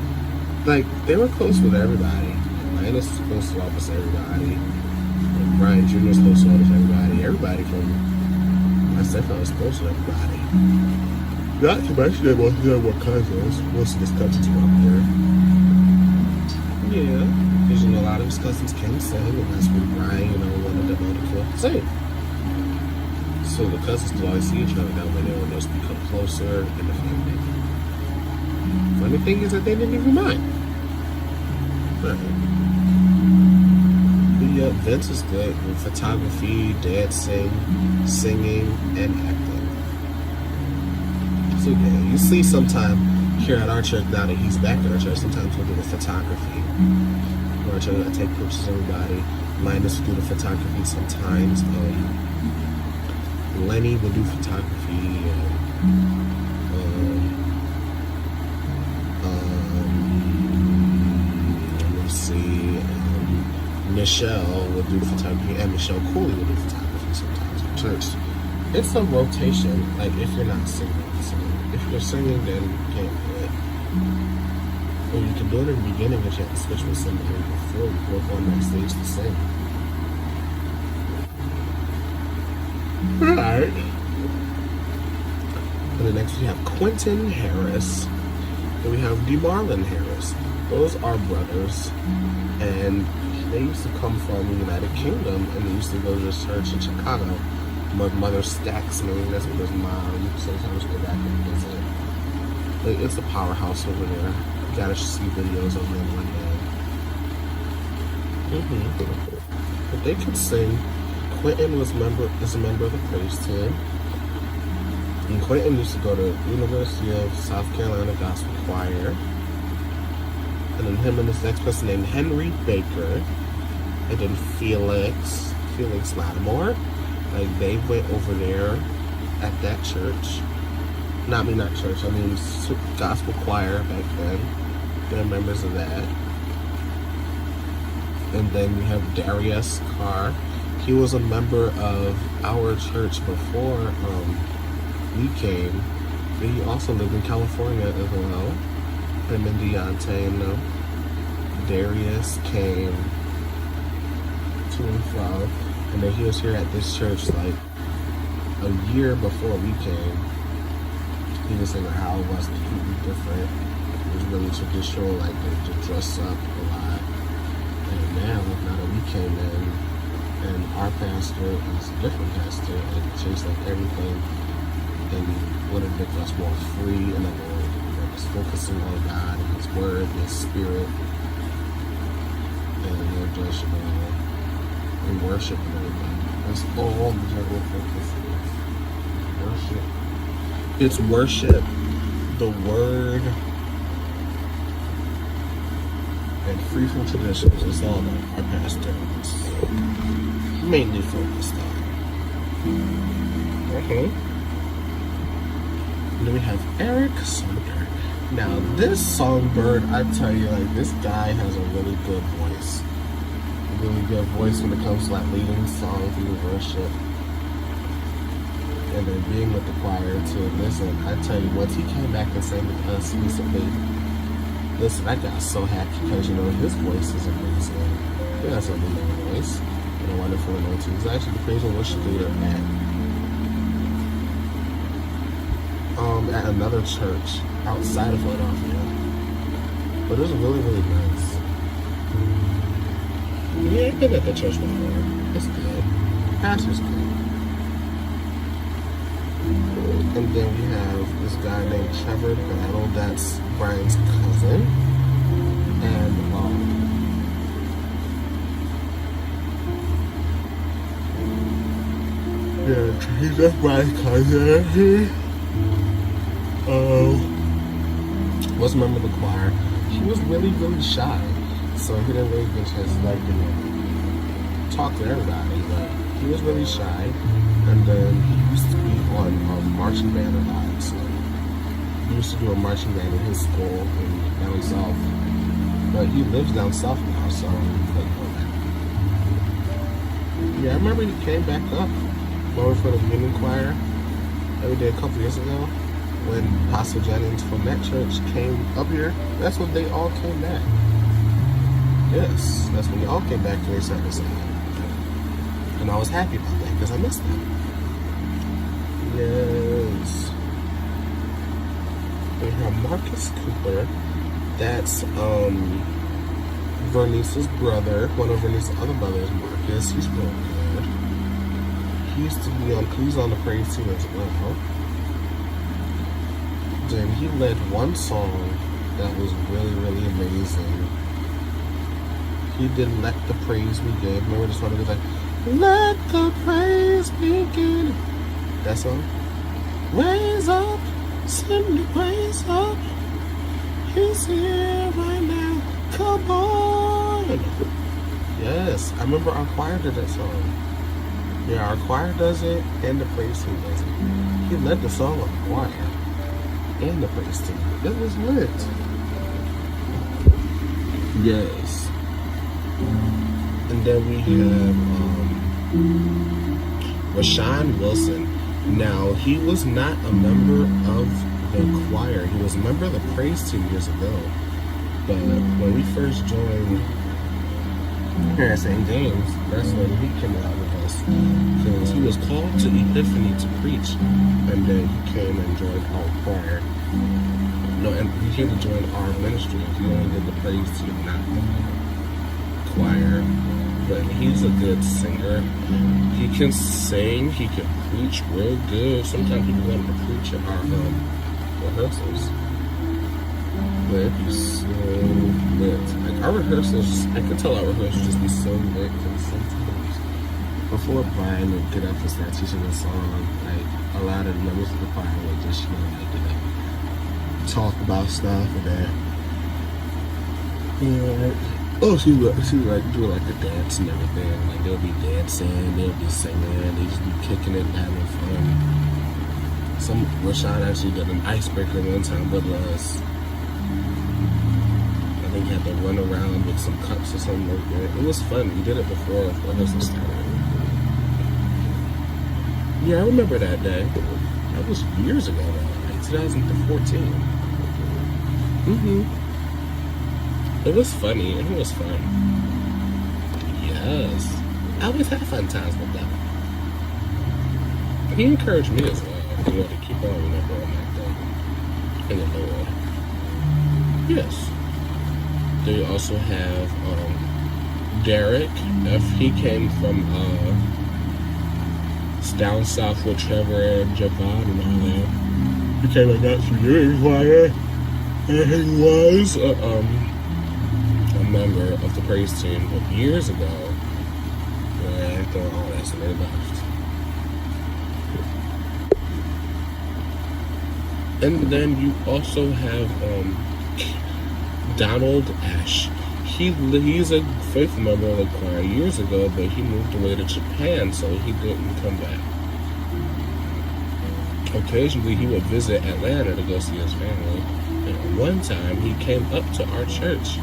Like, they were close with everybody. Linus was close to almost everybody. And Brian Jr. was close to almost everybody. Everybody from Stephen was close to everybody. Not to mention that most of them were cousins. Most of his cousins were up there. Yeah, because a lot of his cousins can sing, and that's when Brian, wanted them all to sing. So the cousins could always see each other that way, and they'll become closer in the family. Funny thing is that they didn't even mind. But yeah, Vince is good with photography, dancing, singing, and acting. So yeah, you see sometime here at our church now that he's back at our church, sometimes we'll do the photography. Our church will take pictures of everybody. Linus will do the photography sometimes. Lenny will do photography. Let's see. Michelle will do photography, and Michelle Cooley will do photography sometimes at church. It's a rotation, like if you're not singing. So if you're singing, then you can't do it. Or you can do it in the beginning, but you have to switch with somebody before you go up on that stage to sing. Alright. And then next we have Quentin Harris. And we have DeMarlon Harris. Those are brothers. And they used to come from the United Kingdom, and they used to go to church in Chicago. My mother stacks me, that's what his mom sometimes go back and visit. Like, it's a powerhouse over there. You gotta see videos of them one day. But they could sing. Quentin is a member of the praise team. And Quentin used to go to University of South Carolina Gospel Choir. And then him and this next person named Henry Baker. And then Felix Lattimore. Like, they went over there at that church. Not church, I mean gospel choir back then. They're members of that. And then we have Darius Carr. He was a member of our church before we came. But he also lived in California as well. Him and Deontay and them. Darius came to and from. And then he was here at this church like a year before we came. He was saying how it was completely different. It was really traditional, like they just dress up a lot. And now that we came in, and our pastor is a different pastor, and changed like everything, and wanted to make us more free in the Lord, just focusing on God and His Word and His Spirit, and they're just and worship and everything. That's all the general focus is. Worship. It's worship, the Word, and free from traditions. It's all that our pastor is. mainly focused on. And then we have Eric Songbird. Now, this Songbird, I tell you, like, this guy has a really good voice. A really good voice when it comes to, like, leading songs in worship. And then being with the choir, too. Listen, I tell you, once he came back and sang with us recently, listen, I got so happy because, you know, his voice is amazing. He has a amazing voice and a wonderful anointing. He's actually the praise and worship leader at another church outside of Philadelphia. But it was really, really nice. Yeah, I've been at the church before. It's good. Pastor's good. And then we have this guy named Trevor Battle. That's Brian's cousin. And yeah, he's Brian's cousin. Was a member of the choir. He was really, really shy, so he didn't really get a chance to, like, you know, talk to everybody. But he was really shy, and then he used to be on marching band a lot. So he used to do a marching band in his school down south, but he lives down south now, so he couldn't go back. Yeah, I remember he came back up over for the union choir that we did a couple years ago. When Pastor Jennings from that church came up here, that's when they all came back. Yes, that's when they all came back to their service. And I was happy about that because I missed them. Yes. We have Marcus Cooper. That's Vernice's brother. One of Vernice's other brothers, Marcus. He's real good. He used to be he's on the praise team as well. Then he led one song that was really, really amazing. He did Let the Praise Begin. Remember this one? It was like, let the praise begin. That song? Raise up, sing the praise up. He's here right now. Come on. Yes, I remember our choir did that song. Yeah, our choir does it and the praise team does it. He led the song of the choir and the praise team. It was lit. Yes. And then we have Rashawn Wilson. Now, he was not a member of the choir. He was a member of the praise team years ago. But when we first joined here at St. James, that's when he came out with us. Because he was called to Epiphany to preach. And then he came and joined our choir. No, and he came to join our ministry. He only did the praise team, not the choir. But he's a good singer. He can sing. He can preach real good. Sometimes people want him to preach at our rehearsals. But it'd be so lit. Like our rehearsals, I could tell our rehearsals just be so lit. Because sometimes before Brian would get up and start teaching a song, like a lot of the members of the choir would just, you know, like get up, talk about stuff, and then she would like do like the dance and everything. Like they'll be dancing, they'll be singing, they just be kicking it and having fun. Rashawn actually did an icebreaker one time with us. I think he had to run around with some cups or something like that. It was fun. We did it before rehearsal started. Yeah, I remember that day. That was years ago though, like 2014. It was funny and it was fun. Yes. I always had fun times with them. He encouraged me as well, you know, to keep on, you know, doing that thing in the Lord. Yes. They also have Derek. He came from down south with Trevor and Javon and all that. He came and got some union choir. And he was a member of the praise team years ago. And after all that, so they left. And then you also have Donald Ash. he's a faithful member of the choir years ago, but he moved away to Japan, so he didn't come back. Occasionally, he would visit Atlanta to go see his family. And one time, he came up to our church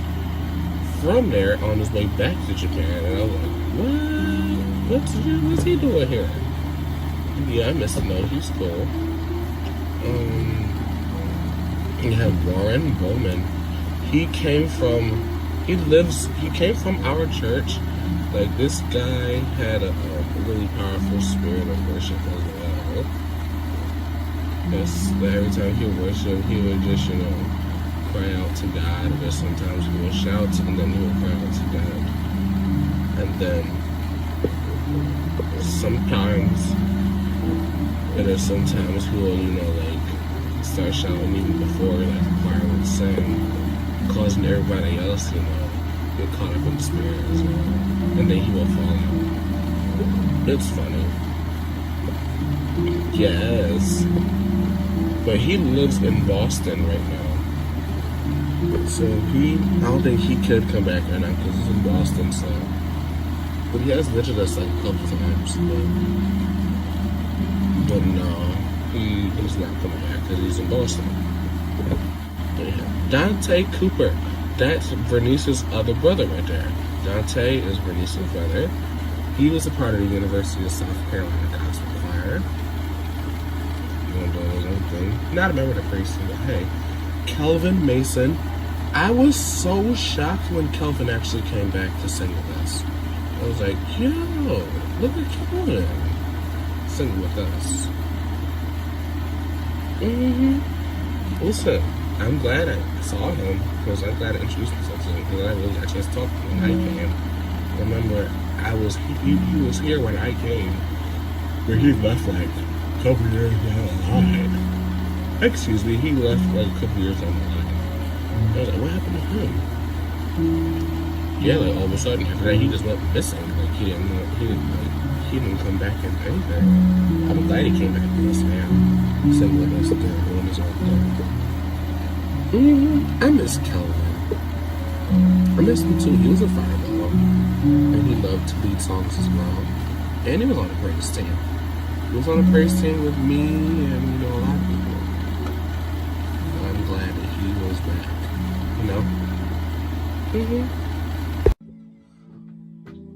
from there on his way back to Japan, and I was like, "What? What's he doing here?" Yeah, I missed him though. He's cool. You have Warren Bowman. He came from our church. Like, this guy had a really powerful spirit of worship as well. Every time he would worship, he would just, cry out to God, or sometimes he would shout and then he would cry out to God. And then sometimes he will, start shouting even before the choir would sing, causing everybody else, get caught up in the spirit as well. And then he will fall out. It's funny. Yes. But he lives in Boston right now. So I don't think he could come back right now because he's in Boston, so. But he has visited us like a couple times. But no, he's not coming back because he's in Boston. Dante Cooper. That's Bernice's other brother right there. Dante is Bernice's brother. He was a part of the University of South Carolina Gospel Choir. Not a member of the priest, but hey. Kelvin Mason. I was so shocked when Kelvin actually came back to sing with us. I was like, yo, look at Kelvin singing with us. Listen, I'm glad I saw him because I'm glad I introduced myself to him because I really got a chance to talk to him when I came. Remember, he was here when I came, but he left like a couple years down the line. Excuse me, he left like a couple years down the line. I was like, what happened to him? Yeah, like all of a sudden after that he just went missing. Like he didn't come back and anything. I'm glad he came back with us, man. Sitting with us doing his own thing. I miss Kelvin. I miss him too. He was a fireball. And he loved to lead songs as well. And he was on the praise team. He was on the praise team with me and a lot of people. I'm glad that he was back.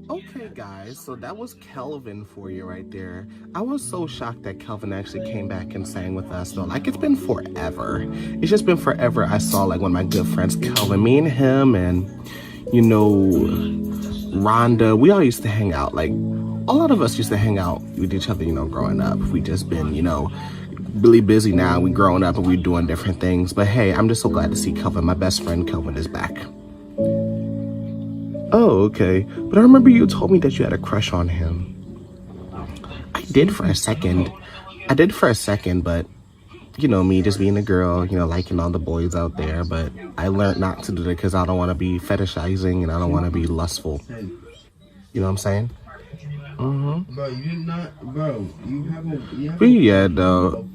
Okay, guys, so that was Kelvin for you right there. I was so shocked that Kelvin actually came back and sang with us, though. Like, it's been forever. It's just been forever. I saw, like, one of my good friends, Kelvin, me and him, and, Rhonda. We all used to hang out. Like, a lot of us used to hang out with each other, growing up. We just been, really busy now. We growing up and we doing different things. But hey, I'm just so glad to see Kelvin. My best friend Kelvin is back. Oh, okay. But I remember you told me that you had a crush on him. I did for a second, but me just being a girl, liking all the boys out there. But I learned not to do that because I don't want to be fetishizing and I don't want to be lustful. You know what I'm saying? Bro, you're not, bro. You have a. But yeah, though.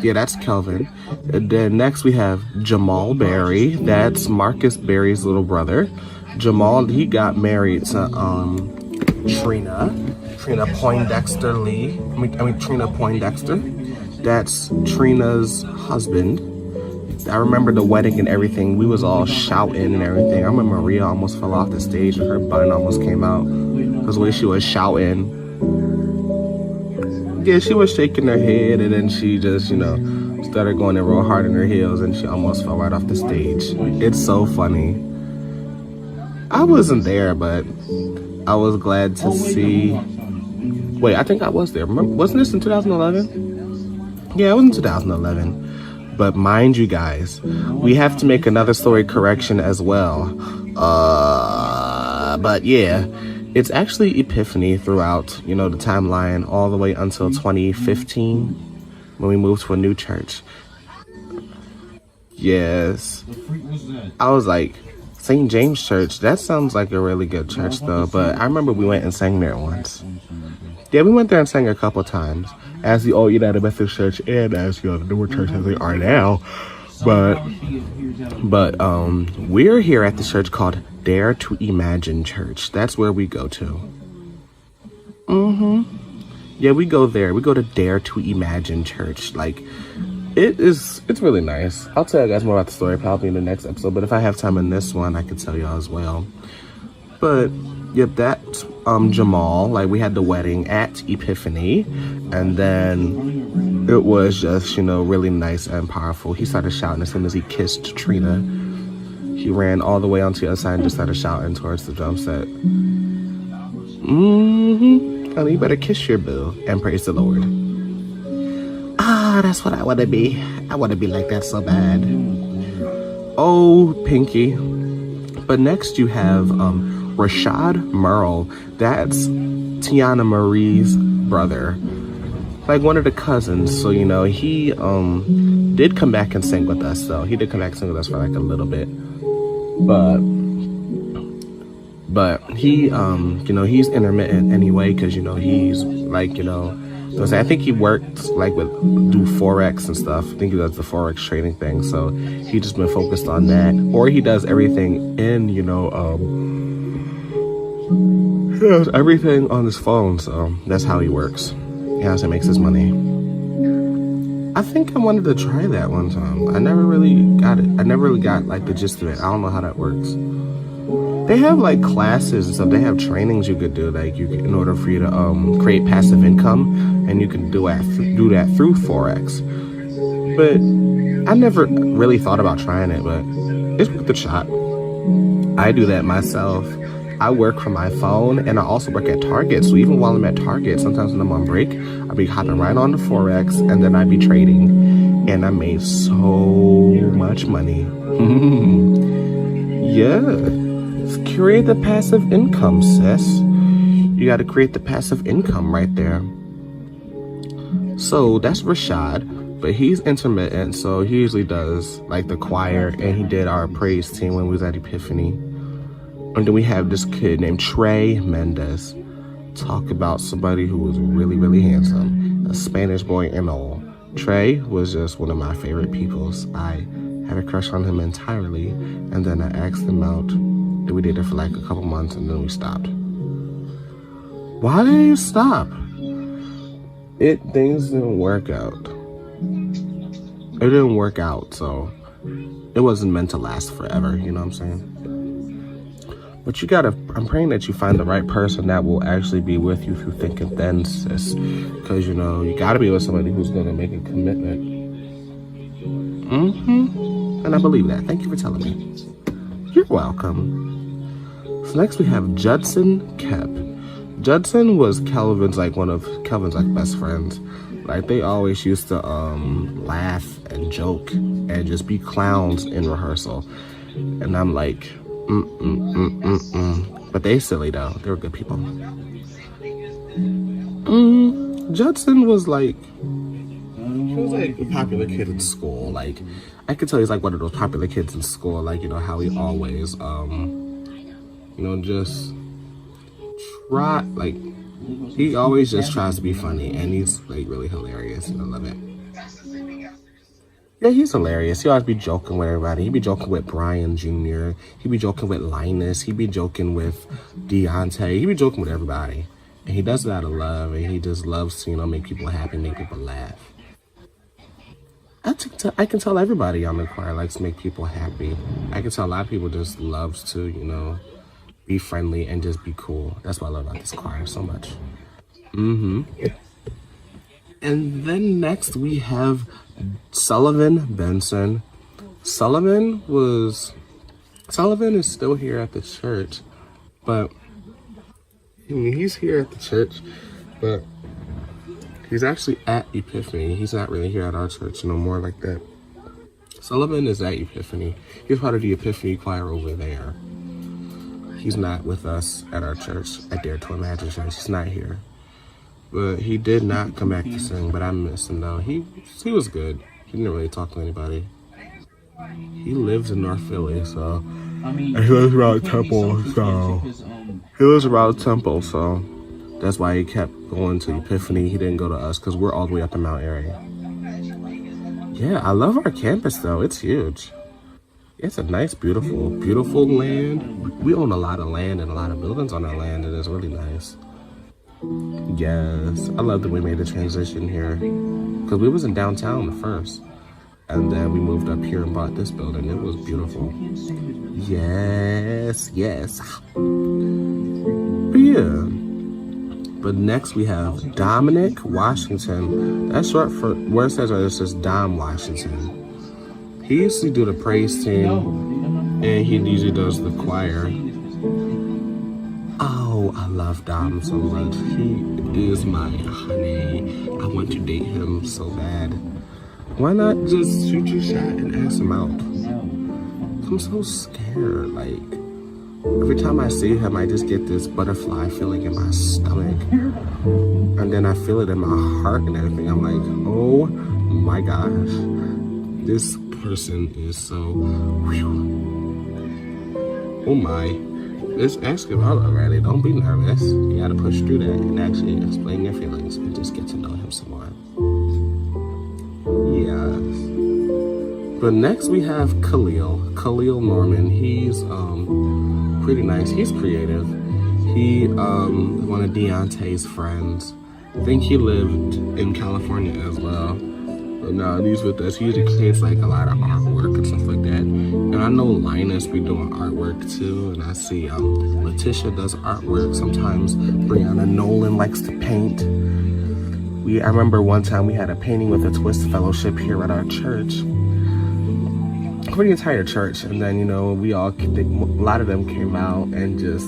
Yeah, that's Kelvin. And then next we have Jamal Berry. That's Marcus Berry's little brother. Jamal, he got married to Trina Poindexter Lee. Trina Poindexter. That's Trina's husband. I remember the wedding and everything. We was all shouting and everything. I remember Maria almost fell off the stage and her bun almost came out because the way she was shouting. Yeah, she was shaking her head and then she just, started going in real hard in her heels and she almost fell right off the stage. It's so funny. I wasn't there, but I was glad to see. Wait, I think I was there. Remember, wasn't this in 2011? Yeah, it was in 2011. But mind you guys, we have to make another story correction as well. But yeah, it's actually Epiphany throughout, the timeline all the way until 2015 when we moved to a new church. Yes. I was like, St. James Church. That sounds like a really good church, though. But I remember we went and sang there once. Yeah, we went there and sang a couple times. As the old United Methodist Church and as the newer church as they are now. But we're here at the church called Dare to Imagine Church. That's where we go to. Yeah, we go there. We go to Dare to Imagine Church. Like, it's really nice. I'll tell you guys more about the story probably in the next episode, but if I have time in this one, I could tell y'all as well. But yep, that's Jamal. Like, we had the wedding at Epiphany, and then it was just, you know, really nice and powerful. He started shouting as soon as he kissed Trina. He ran all the way onto the other side and just started shouting towards the drum set. Honey, you better kiss your boo and praise the Lord. Ah, that's what I want to be. I want to be like that so bad. Oh, Pinky. But next you have Rashad Merle. That's Tiana Marie's brother. Like one of the cousins. So, you know, he did come back and sing with us, though. He did come back and sing with us for like a little bit. But he, you know, he's intermittent anyway, because, you know, he's like, you know, I think he worked like do Forex and stuff. I think he does the Forex trading thing. So he just been focused on that. Or he does everything in, you know, he does everything on his phone. So that's how he works. That's how he makes his money. I think I wanted to try that one time. I never really got it. I never really got like the gist of it. I don't know how that works. They have like classes and stuff. They have trainings you could do, like you could, in order for you to create passive income, and you can do that through Forex. But I never really thought about trying it, but it's worth a shot. I do that myself. I work from my phone, and I also work at Target. So even while I'm at Target, sometimes when I'm on break, I'll be hopping right on to Forex, and then I'd be trading, and I made so much money. Yeah. Create the passive income, sis. You got to create the passive income right there. So that's Rashad, but he's intermittent, so he usually does like the choir, and he did our praise team when we was at Epiphany. And then we have this kid named Trey Mendez. Talk about somebody who was really, really handsome, a Spanish boy and all. Trey was just one of my favorite peoples. I had a crush on him entirely, and then I asked him out. We did it for like a couple months, and then we stopped. Why did you stop? Things didn't work out. It didn't work out, so it wasn't meant to last forever, you know what I'm saying? But I'm praying that you find the right person that will actually be with you through thick and thin, sis. Because, you know, you gotta be with somebody who's gonna make a commitment. And I believe that. Thank you for telling me. You're welcome. So next we have Judson Kep. Judson was Kelvin's like best friends. Like they always used to laugh and joke and just be clowns in rehearsal. And I'm like, But they silly though. They were good people. Judson was like, he was like a popular kid in school. Like I could tell he's like one of those popular kids in school. Like, you know, how he always you know, just he always just tries to be funny, and he's like really hilarious, and I love it. Yeah, he's hilarious. He always be joking with everybody. He'd be joking with Brian Jr. He'd be joking with Linus. He'd be joking with Deontay. He'd be joking with everybody. And he does it out of love, and he just loves to, you know, make people happy, make people laugh. I can tell everybody on the choir likes to make people happy. I can tell a lot of people just loves to, you know, be friendly and just be cool. That's what I love about this choir so much. And then next we have Sullivan Benson. Sullivan is still here at the church, but I mean, he's here at the church, but he's actually at Epiphany. He's not really here at our church no more like that. Sullivan is at Epiphany. He's part of the Epiphany choir over there. He's not with us at our church, at Dare to Imagine Church. He's not here. But he did not come back to sing, but I miss him though. He was good. He didn't really talk to anybody. He lives in North Philly, so and he lives around Temple, so that's why he kept going to Epiphany. He didn't go to us because we're all the way up in Mount Airy. Yeah, I love our campus though. It's huge. It's a nice, beautiful, beautiful land. We own a lot of land and a lot of buildings on our land, and it's really nice. Yes, I love that we made the transition here because we was in downtown first, and then we moved up here and bought this building. It was beautiful. Yes, yes. But yeah. But next we have Dominic Washington. That's short for where it says right, it says Dom Washington. He used to do the praise team, and he usually does the choir. Oh, I love Dom so much. He is my honey. I want to date him so bad. Why not just shoot your shot and ask him out? I'm so scared. Like, every time I see him, I just get this butterfly feeling in my stomach. And then I feel it in my heart and everything. I'm like, oh my gosh. This person is so... Oh my. Let's ask him out already. Don't be nervous. You gotta push through that and actually explain your feelings and just get to know him some more. Yes. But next we have Khalil Norman. He's pretty nice. He's creative. He one of Deontay's friends. I think he lived in California as well. But now he's with us. He usually creates like a lot of artwork and stuff like that. And I know Linus be doing artwork too. And I see Letitia does artwork. Sometimes Brianna Nolan likes to paint. I remember one time we had a painting with a Twist Fellowship here at our church. For the entire church. And then, you know, a lot of them came out and just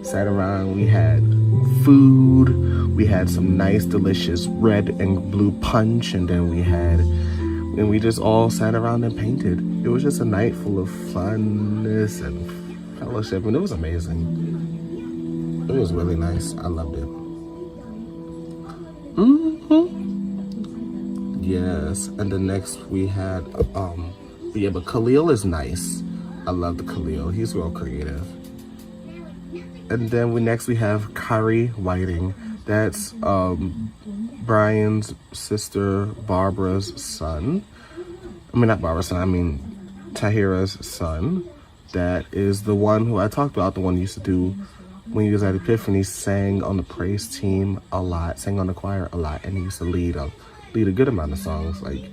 sat around. We had food. We had some nice, delicious red and blue punch. And then we just all sat around and painted. It was just a night full of funness and fellowship. And it was amazing. It was really nice. I loved it. Yes. And then next we had, yeah, but Khalil is nice. I love the Khalil. He's real creative. And then next we have Kari Whiting. That's Brian's sister Barbara's son. I mean, not Barbara's son, I mean Tahira's son. That is the one who I talked about, the one who used to do, when he was at Epiphany, sang on the praise team a lot, sang on the choir a lot, and he used to lead a good amount of songs. Like,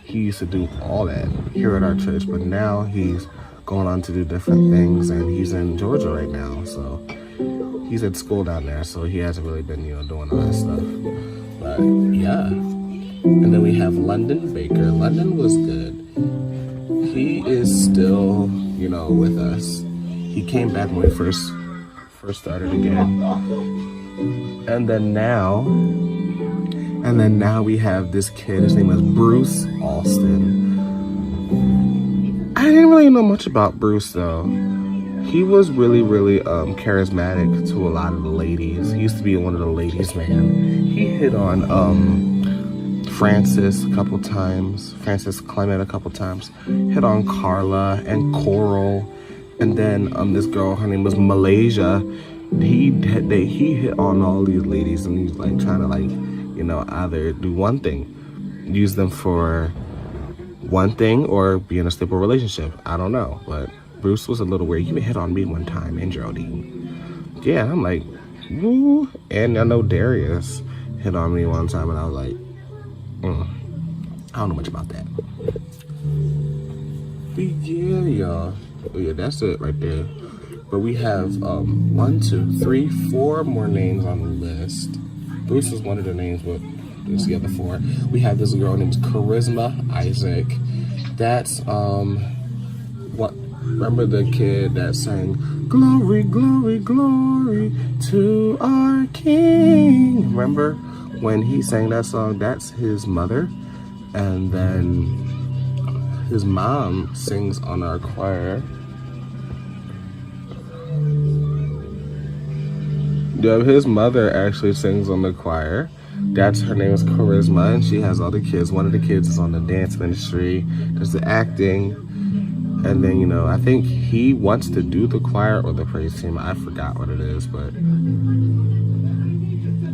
he used to do all that here at our church, but now he's going on to do different things, and he's in Georgia right now, so he's at school down there, so he hasn't really been, you know, doing all that stuff. But yeah. And then we have London Baker. London was good. He is still, you know, with us. He came back when we first started again. And then now we have this kid. His name is Bruce Alston. I didn't really know much about Bruce though. He was really, really charismatic to a lot of the ladies. He used to be one of the ladies' man. He hit on Francis a couple times. Francis Clement a couple times. Hit on Carla and Coral. And then this girl, her name was Malaysia. He hit on all these ladies, and he's like trying to, like, you know, either do one thing, use them for one thing, or be in a stable relationship. I don't know, but Bruce was a little weird. He even hit on me one time, and Jody. Yeah, I'm like, woo. And I know Darius hit on me one time, and I was like, I don't know much about that. But yeah, y'all. Yeah, that's it right there. But we have 1, 2, 3, 4 more names on the list. Bruce was one of the names, but there's the other 4. We have this girl named Charisma Isaac. That's remember the kid that sang "Glory, Glory, Glory to our King"? Remember when he sang that song? That's his mother, and then his mom sings on our choir. Yeah, his mother actually sings on the choir. Her name is Charisma, and she has all the kids. One of the kids is on the dance ministry. There's the acting. And then, you know, I think he wants to do the choir or the praise team. I forgot what it is, but I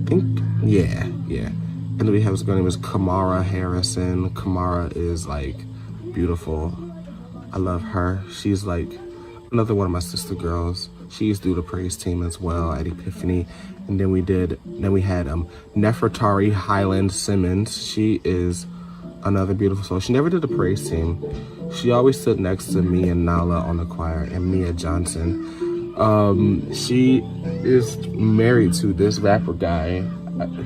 think, yeah. And then we have, his name is Kamara Harrison. Kamara is like beautiful. I love her. She's like another one of my sister girls. She used to do the praise team as well at Epiphany. And then we had Nefertari Highland Simmons. She is another beautiful soul. She never did the praise team. She always stood next to me and Nala on the choir, and Mia Johnson. She is married to this rapper guy.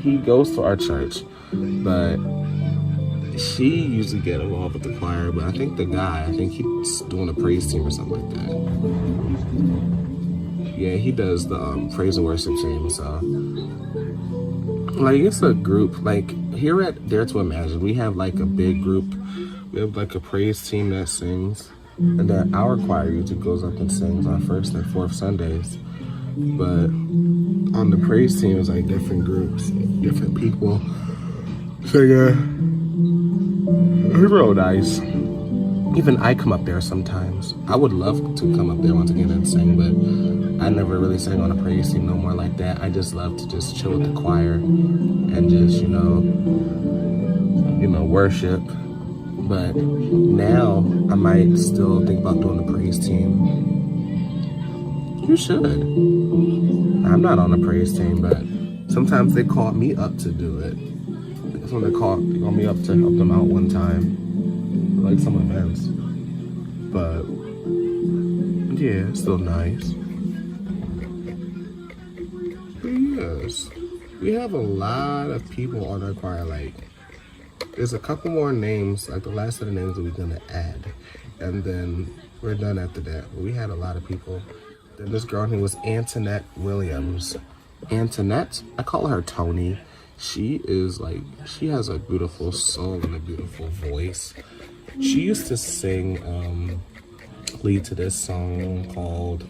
He goes to our church, but she usually get involved with the choir. But I think he's doing a praise team or something like that. Yeah, he does the praise and worship team. So, like, it's a group. Like here at Dare to Imagine, we have like a big group. We have like a praise team that sings, and then our choir usually goes up and sings on first and fourth Sundays. But on the praise team, it's like different groups, different people. So yeah, it's real nice. Even I come up there sometimes. I would love to come up there once again and sing, but I never really sang on a praise team no more like that. I just love to just chill with the choir and just, you know, worship. But now I might still think about doing the praise team. You should. I'm not on the praise team, but sometimes they call me up to do it. That's when they called me up to help them out one time, like some events. But yeah, it's still nice. But yes, we have a lot of people on our choir. Like, there's a couple more names, like the last of the names that we're gonna add, and then we're done after that. But we had a lot of people. Then this girl name was Antoinette Williams. Antoinette, I call her Tony. She is like, she has a beautiful soul and a beautiful voice. She used to sing lead to this song called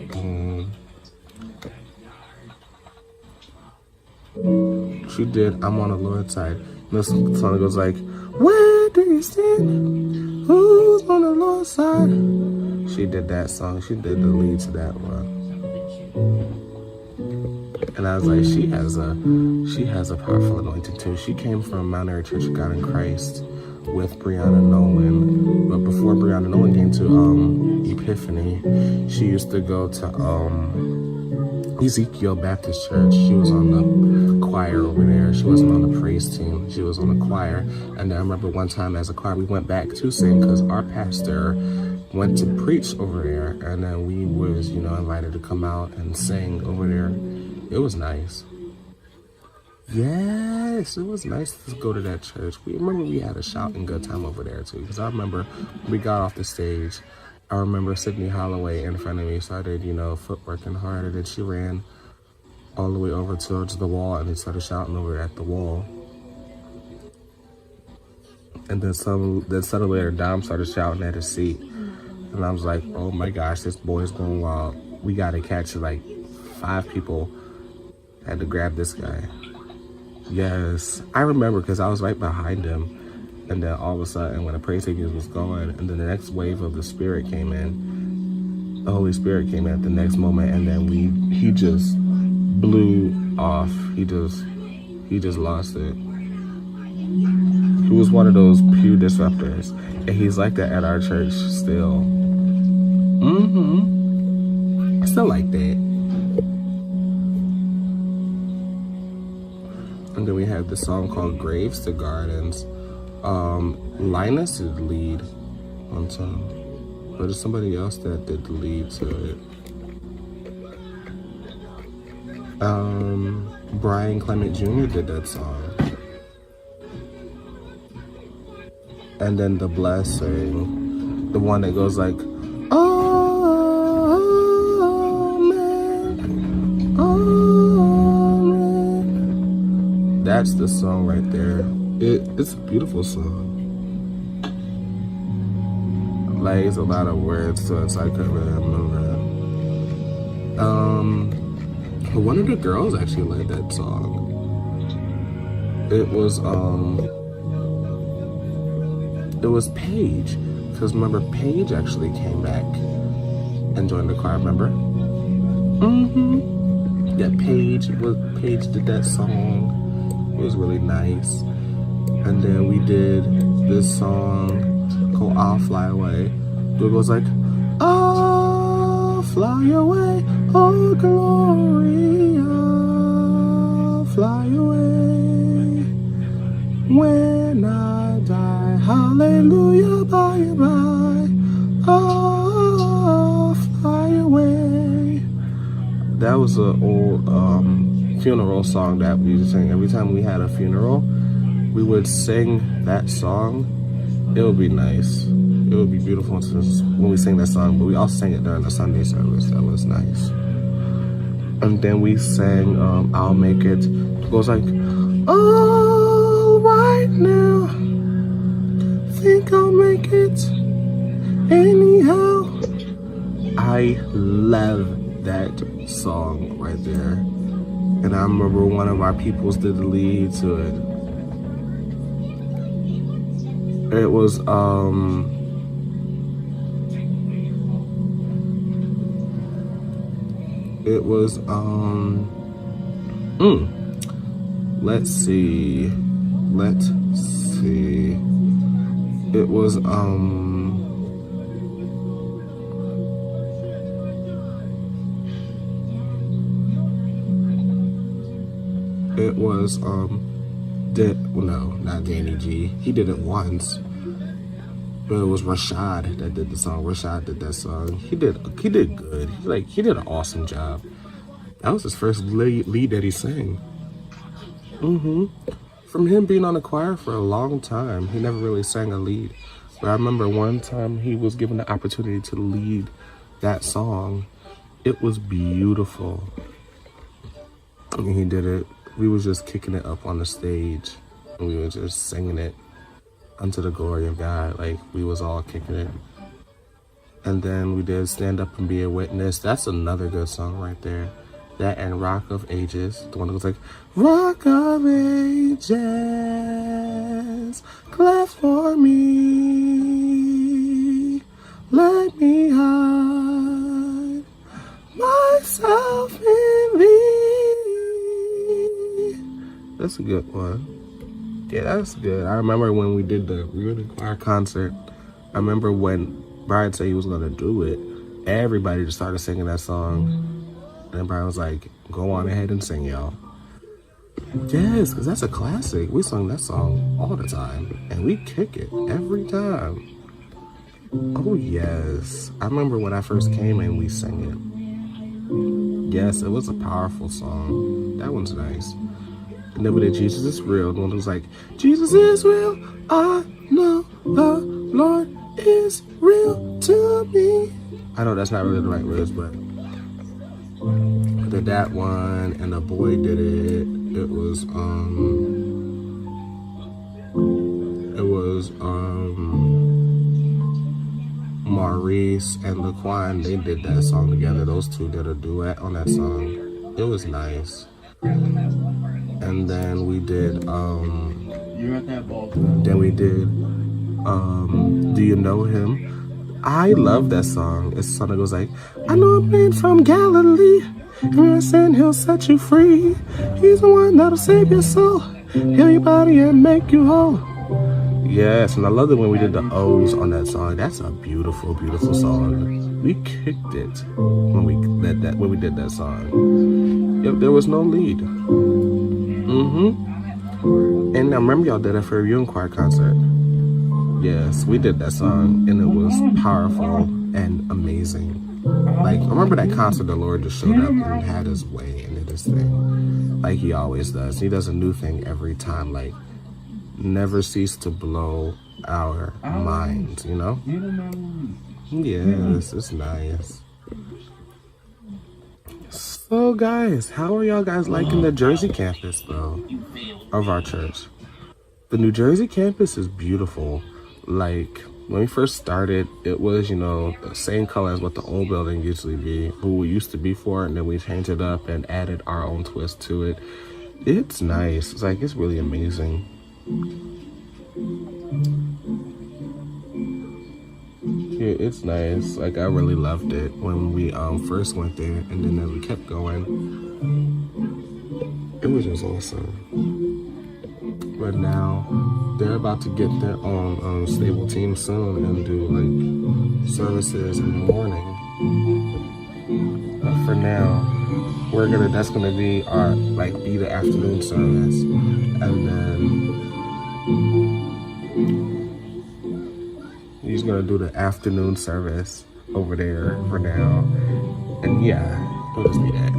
she did I'm on the Lord's Side. And this song goes like, where do you stand? Who's on the Lord's side? She did that song. She did the lead to that one. And I was like, she has a powerful anointing too. She came from Mount Airy Church of God in Christ with Brianna Nolan. But before Brianna Nolan came to Epiphany, she used to go to Ezekiel Baptist Church. She was on the choir over there. She wasn't on the praise team. She was on the choir. And I remember one time as a choir, we went back to sing because our pastor went to preach over there. And then we was, invited to come out and sing over there. It was nice. Yes, it was nice to go to that church. We had a shouting good time over there too. Because I remember we got off the stage. I remember Sydney Holloway in front of me started, footworking hard, and then she ran all the way over towards the wall and they started shouting over at the wall. And then suddenly her Dom started shouting at his seat. And I was like, oh my gosh, this boy's going wild. We gotta catch it. Like 5 people had to grab this guy. Yes, I remember because I was right behind him. And then all of a sudden, when the praise team was going, and then the next wave of the Spirit came in, the Holy Spirit came in at the next moment, and then he just blew off. He just lost it. He was one of those pew disruptors, and he's like that at our church still. Still like that. And then we have this song called Graves to Gardens. Linus did the lead one time, but it's somebody else that did the lead to it. Brian Clement Jr. did that song. And then The Blessing, the one that goes like, oh man, oh man. That's the song right there. It's a beautiful song. Like, it's a lot of words to it, so I couldn't really remember. One of the girls actually led that song. it was Paige, because remember Paige actually came back and joined the choir. Remember? Yeah, Paige did that song. It was really nice. And then we did this song called "I'll Fly Away." It goes like, "I'll fly away, oh glory, I'll fly away when I die, hallelujah, by and by, I'll fly away." That was an old funeral song that we used to sing. Every time we had a funeral, we would sing that song. It would be nice. It would be beautiful when we sing that song, but we also sang it during the Sunday service. That was nice. And then we sang "I'll Make It." It goes like, "All right now, think I'll make it anyhow." I love that song right there. And I remember one of our peoples did the lead to it. It was let's see. It was not Danny G. He did it once. But it was Rashad that did the song. Rashad did that song. He did good. He did an awesome job. That was his first lead that he sang. From him being on the choir for a long time, he never really sang a lead. But I remember one time he was given the opportunity to lead that song. It was beautiful. And he did it. We was just kicking it up on the stage. And we were just singing it unto the glory of God. Like, we was all kicking it. And then we did "Stand Up and Be a Witness." That's another good song right there. That and "Rock of Ages." The one that goes like, "Rock of Ages, clap for me. Let me hide myself in thee." That's a good one. Yeah, that's good. I remember when we did the choir concert. I remember when Brian said he was gonna do it, everybody just started singing that song. And Brian was like, "Go on ahead and sing, y'all." Yes, because that's a classic. We sung that song all the time, and we kick it every time. Oh yes, I remember when I first came in, we sang it. Yes, it was a powerful song. That one's nice. And then we did "Jesus Is Real." The one that was like, "Jesus is real, I know the Lord is real to me." I know that's not really the right words, but I did that one, and the boy did it. It was Maurice and Laquan. They did that song together. Those two did a duet on that song. It was nice. And then we did "Do You Know Him?" I love that song. It's a song that goes like, "I know a man from Galilee, and when I sin, he'll set you free. He's the one that'll save your soul, heal your body and make you whole." Yes, and I love it when we did the O's on that song. That's a beautiful, beautiful song. We kicked it when we did that song. Yep, there was no lead. And I remember y'all did it for a reunion choir concert. Yes, we did that song, and it was powerful and amazing. Like, I remember that concert, the Lord just showed up and had his way and did his thing, like he always does. He does a new thing every time, like, never cease to blow our minds, you know? Yes, it's nice. So guys, how are y'all guys liking the Jersey campus though of our church? The New Jersey campus is beautiful. Like, when we first started, it was, the same color as what the old building used to be, who we used to be for, and then we changed it up and added our own twist to it. It's nice. It's like, it's really amazing. Yeah, it's nice. Like, I really loved it when we first went there, and then as we kept going, it was just awesome. But now they're about to get their own stable team soon and do like services in the morning. But for now, that's gonna be our be the afternoon service, and then he's gonna do the afternoon service over there for now. And yeah, it'll just be that.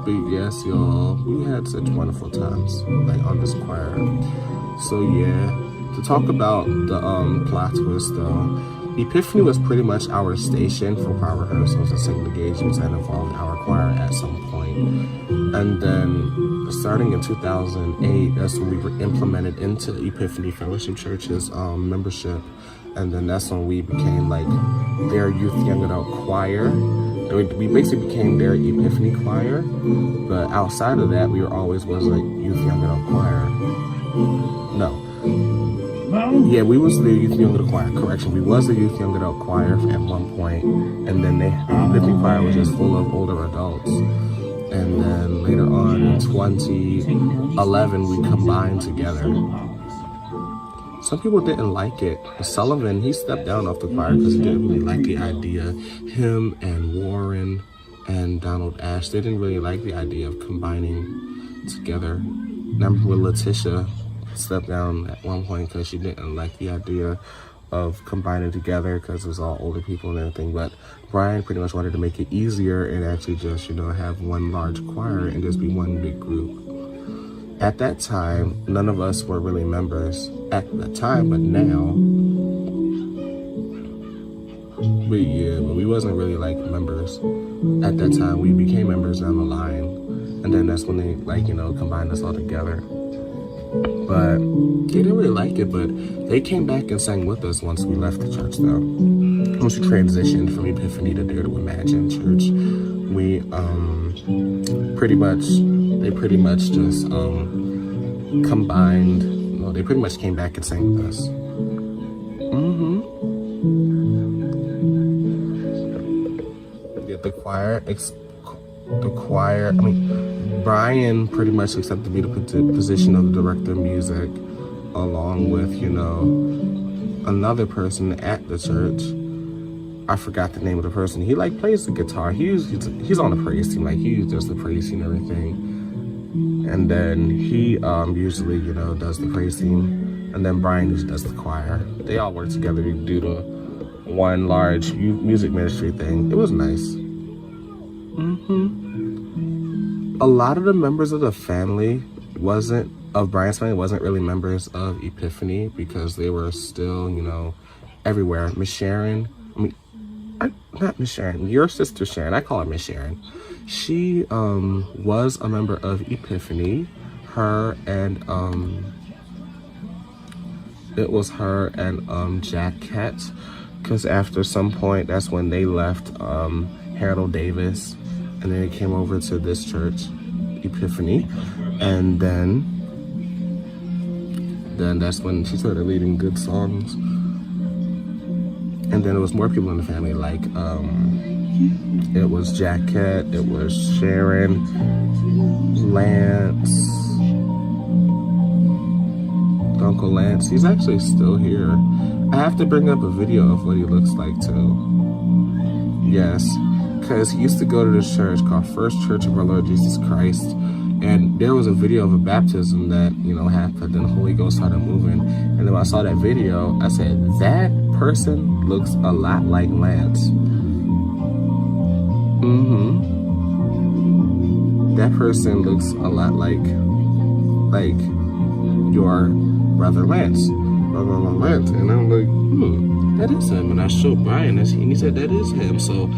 But yes, y'all, we had such wonderful times on this choir. So yeah, to talk about the plot twist though, Epiphany was pretty much our station for choir rehearsals and singing engagements that involved our choir at some point. And then starting in 2008, that's when we were implemented into Epiphany Fellowship Church's membership. And then that's when we became their youth young adult choir. We basically became their Epiphany choir, but outside of that, we always was youth young adult choir. No. Yeah, we was the youth young adult choir. Correction, we was the youth young adult choir at one point, and then the Epiphany choir was just full of older adults. And then later on in 2011, we combined together. Some people didn't like it. Sullivan, he stepped down off the choir because he didn't really like the idea. Him and Warren and Donald Ash, they didn't really like the idea of combining together. And I remember when Letitia stepped down at one point because she didn't like the idea of combining together because it was all older people and everything. But Brian pretty much wanted to make it easier and actually just, have one large choir and just be one big group. At that time, none of us were really members at that time, but now, but we wasn't really members. At that time, we became members down the line, and then that's when they combined us all together. But they didn't really like it, but they came back and sang with us once we left the church though. Once we transitioned from Epiphany to Dare to Imagine Church, we they pretty much just combined. No, they pretty much came back and sang with us. Yeah, the choir. Brian pretty much accepted to be the position of the director of music, along with another person at the church. I forgot the name of the person. He plays the guitar. He's on the praise team. He does the praise team and everything. And then he usually does the praise team. And then Brian usually does the choir. They all work together to do the one large music ministry thing. It was nice. A lot of the members of the family Brian's family wasn't really members of Epiphany because they were still, everywhere. Miss Sharon, not Miss Sharon, your sister Sharon, I call her Miss Sharon. She was a member of Epiphany. It was her and Jack Cat, because after some point, that's when they left Harold Davis, and then they came over to this church, Epiphany, and then that's when she started leading good songs. And then there was more people in the family, it was Jack Cat, it was Sharon, Lance, Uncle Lance. He's actually still here. I have to bring up a video of what he looks like too. Yes, because he used to go to this church called First Church of Our Lord Jesus Christ, and there was a video of a baptism that happened, and the Holy Ghost started moving. And then when I saw that video, I said, that person looks a lot like Lance. That person looks a lot like your brother Lance. And I'm like, that is him. And I showed Brian this, and he said that is him. So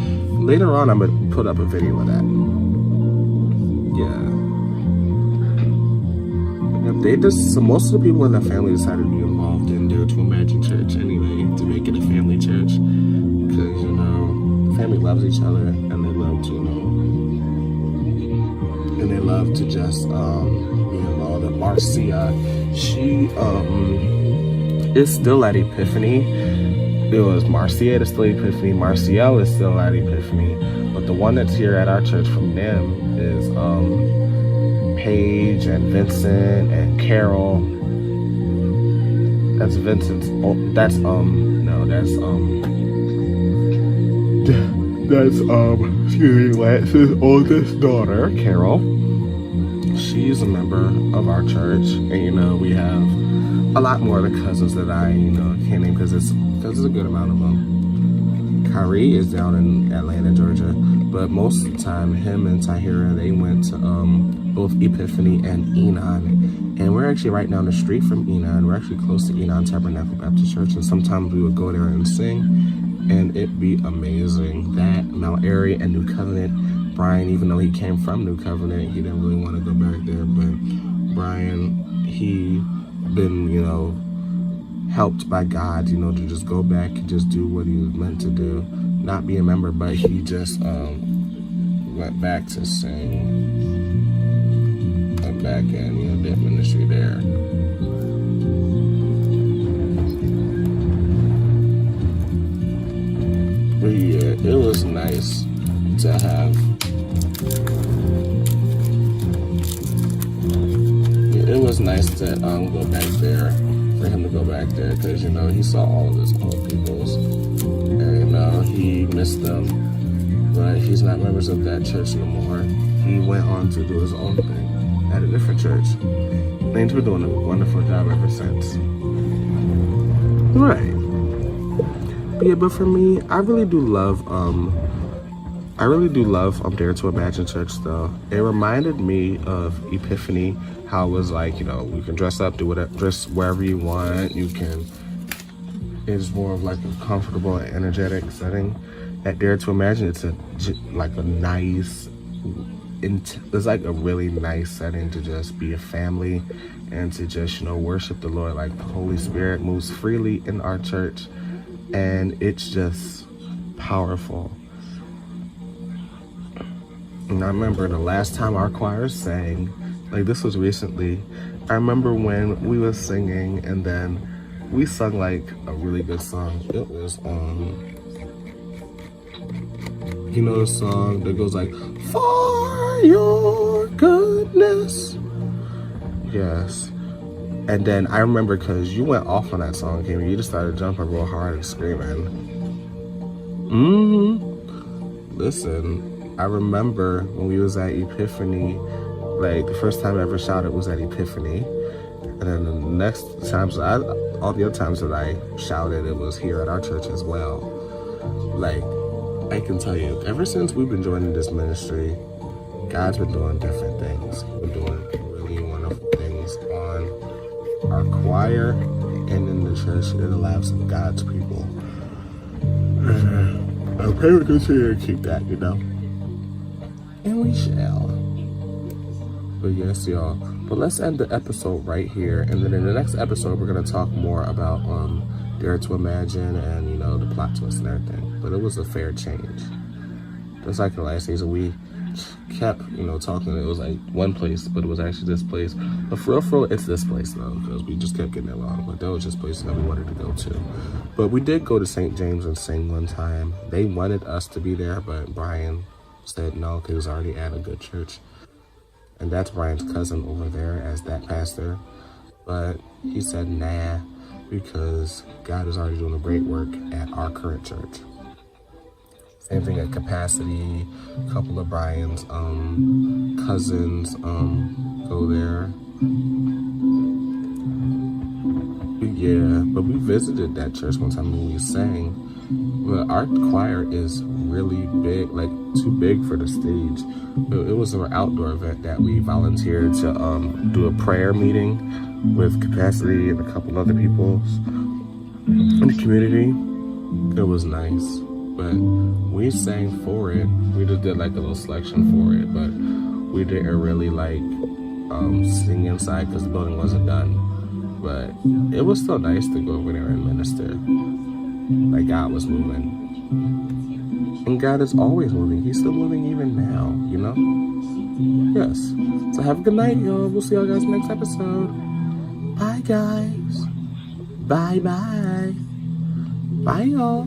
later on, I'm gonna put up a video of that. Yeah. Most of the people in the family decided to be involved in Dare to Imagine Church anyway, to make it a family church. Because, the family loves each other, and they love to, love to just, the Marcia, she is still at Epiphany. It was Marcia that's still at Epiphany. Marciel is still at Epiphany. But the one that's here at our church from them is Paige and Vincent and Carol. That's Vincent's. That's Lance's oldest daughter, Carol. She's a member of our church, and we have a lot more of the cousins that I can't name because it's a good amount of them. Kyrie is down in Atlanta, Georgia, but most of the time, him and Tahira, they went to both Epiphany and Enon, and we're actually right down the street from Enon. We're actually close to Enon Tabernacle Baptist Church, and sometimes we would go there and sing, and it'd be amazing. That Mount Airy and New Covenant. Brian, even though he came from New Covenant, he didn't really want to go back there, but Brian, he been helped by God, to just go back and just do what he was meant to do, not be a member, but he just went back to sing, went back and did ministry there. But yeah, it was nice to have. It was nice to go back there, for him to go back there, because he saw all of his old peoples, and he missed them, but he's not members of that church no more. He went on to do his own thing at a different church, and he's been doing a wonderful job ever since. Right. But for me, I really do love Dare to Imagine Church, though. It reminded me of Epiphany, how it was like, you can dress up, do whatever, dress wherever you want. It's more of like a comfortable and energetic setting. At Dare to Imagine, it's it's like a really nice setting to just be a family and to just, worship the Lord. Like the Holy Spirit moves freely in our church, and it's just powerful. And I remember the last time our choir sang, this was recently, I remember when we were singing and then we sung like a really good song. It was, the song that goes like, for your goodness. Yes. And then I remember because you went off on that song, Kim. You just started jumping real hard and screaming. Listen. I remember when we was at Epiphany, the first time I ever shouted was at Epiphany. And then the next times, all the other times that I shouted, it was here at our church as well. I can tell you, ever since we've been joining this ministry, God's been doing different things. He's been doing really wonderful things on our choir and in the church in the lives of God's people. I pray we continue to keep that, And we shall. But yes, y'all. But let's end the episode right here. And then in the next episode, we're going to talk more about Dare to Imagine and, the plot twist and everything. But it was a fair change. Just like the last season, we kept, talking. It was like one place, but it was actually this place. But for real, it's this place, though, because we just kept getting it wrong. But that was just places that we wanted to go to. But we did go to St. James and sing one time. They wanted us to be there, but Brian said no, because he was already at a good church. And that's Brian's cousin over there as that pastor. But he said nah, because God is already doing a great work at our current church. Same thing at Capacity. A couple of Brian's cousins go there. Yeah, but we visited that church one time when we sang. But our choir is really big, too big for the stage. It was an outdoor event that we volunteered to do a prayer meeting with Capacity and a couple other people in the community. It was nice, but we sang for it. We just did a little selection for it, but we didn't really sing inside because the building wasn't done. But it was still nice to go over there and minister. God was moving. And God is always moving. He's still moving even now, Yes. So have a good night, y'all. We'll see y'all guys next episode. Bye, guys. Bye, bye. Bye, y'all.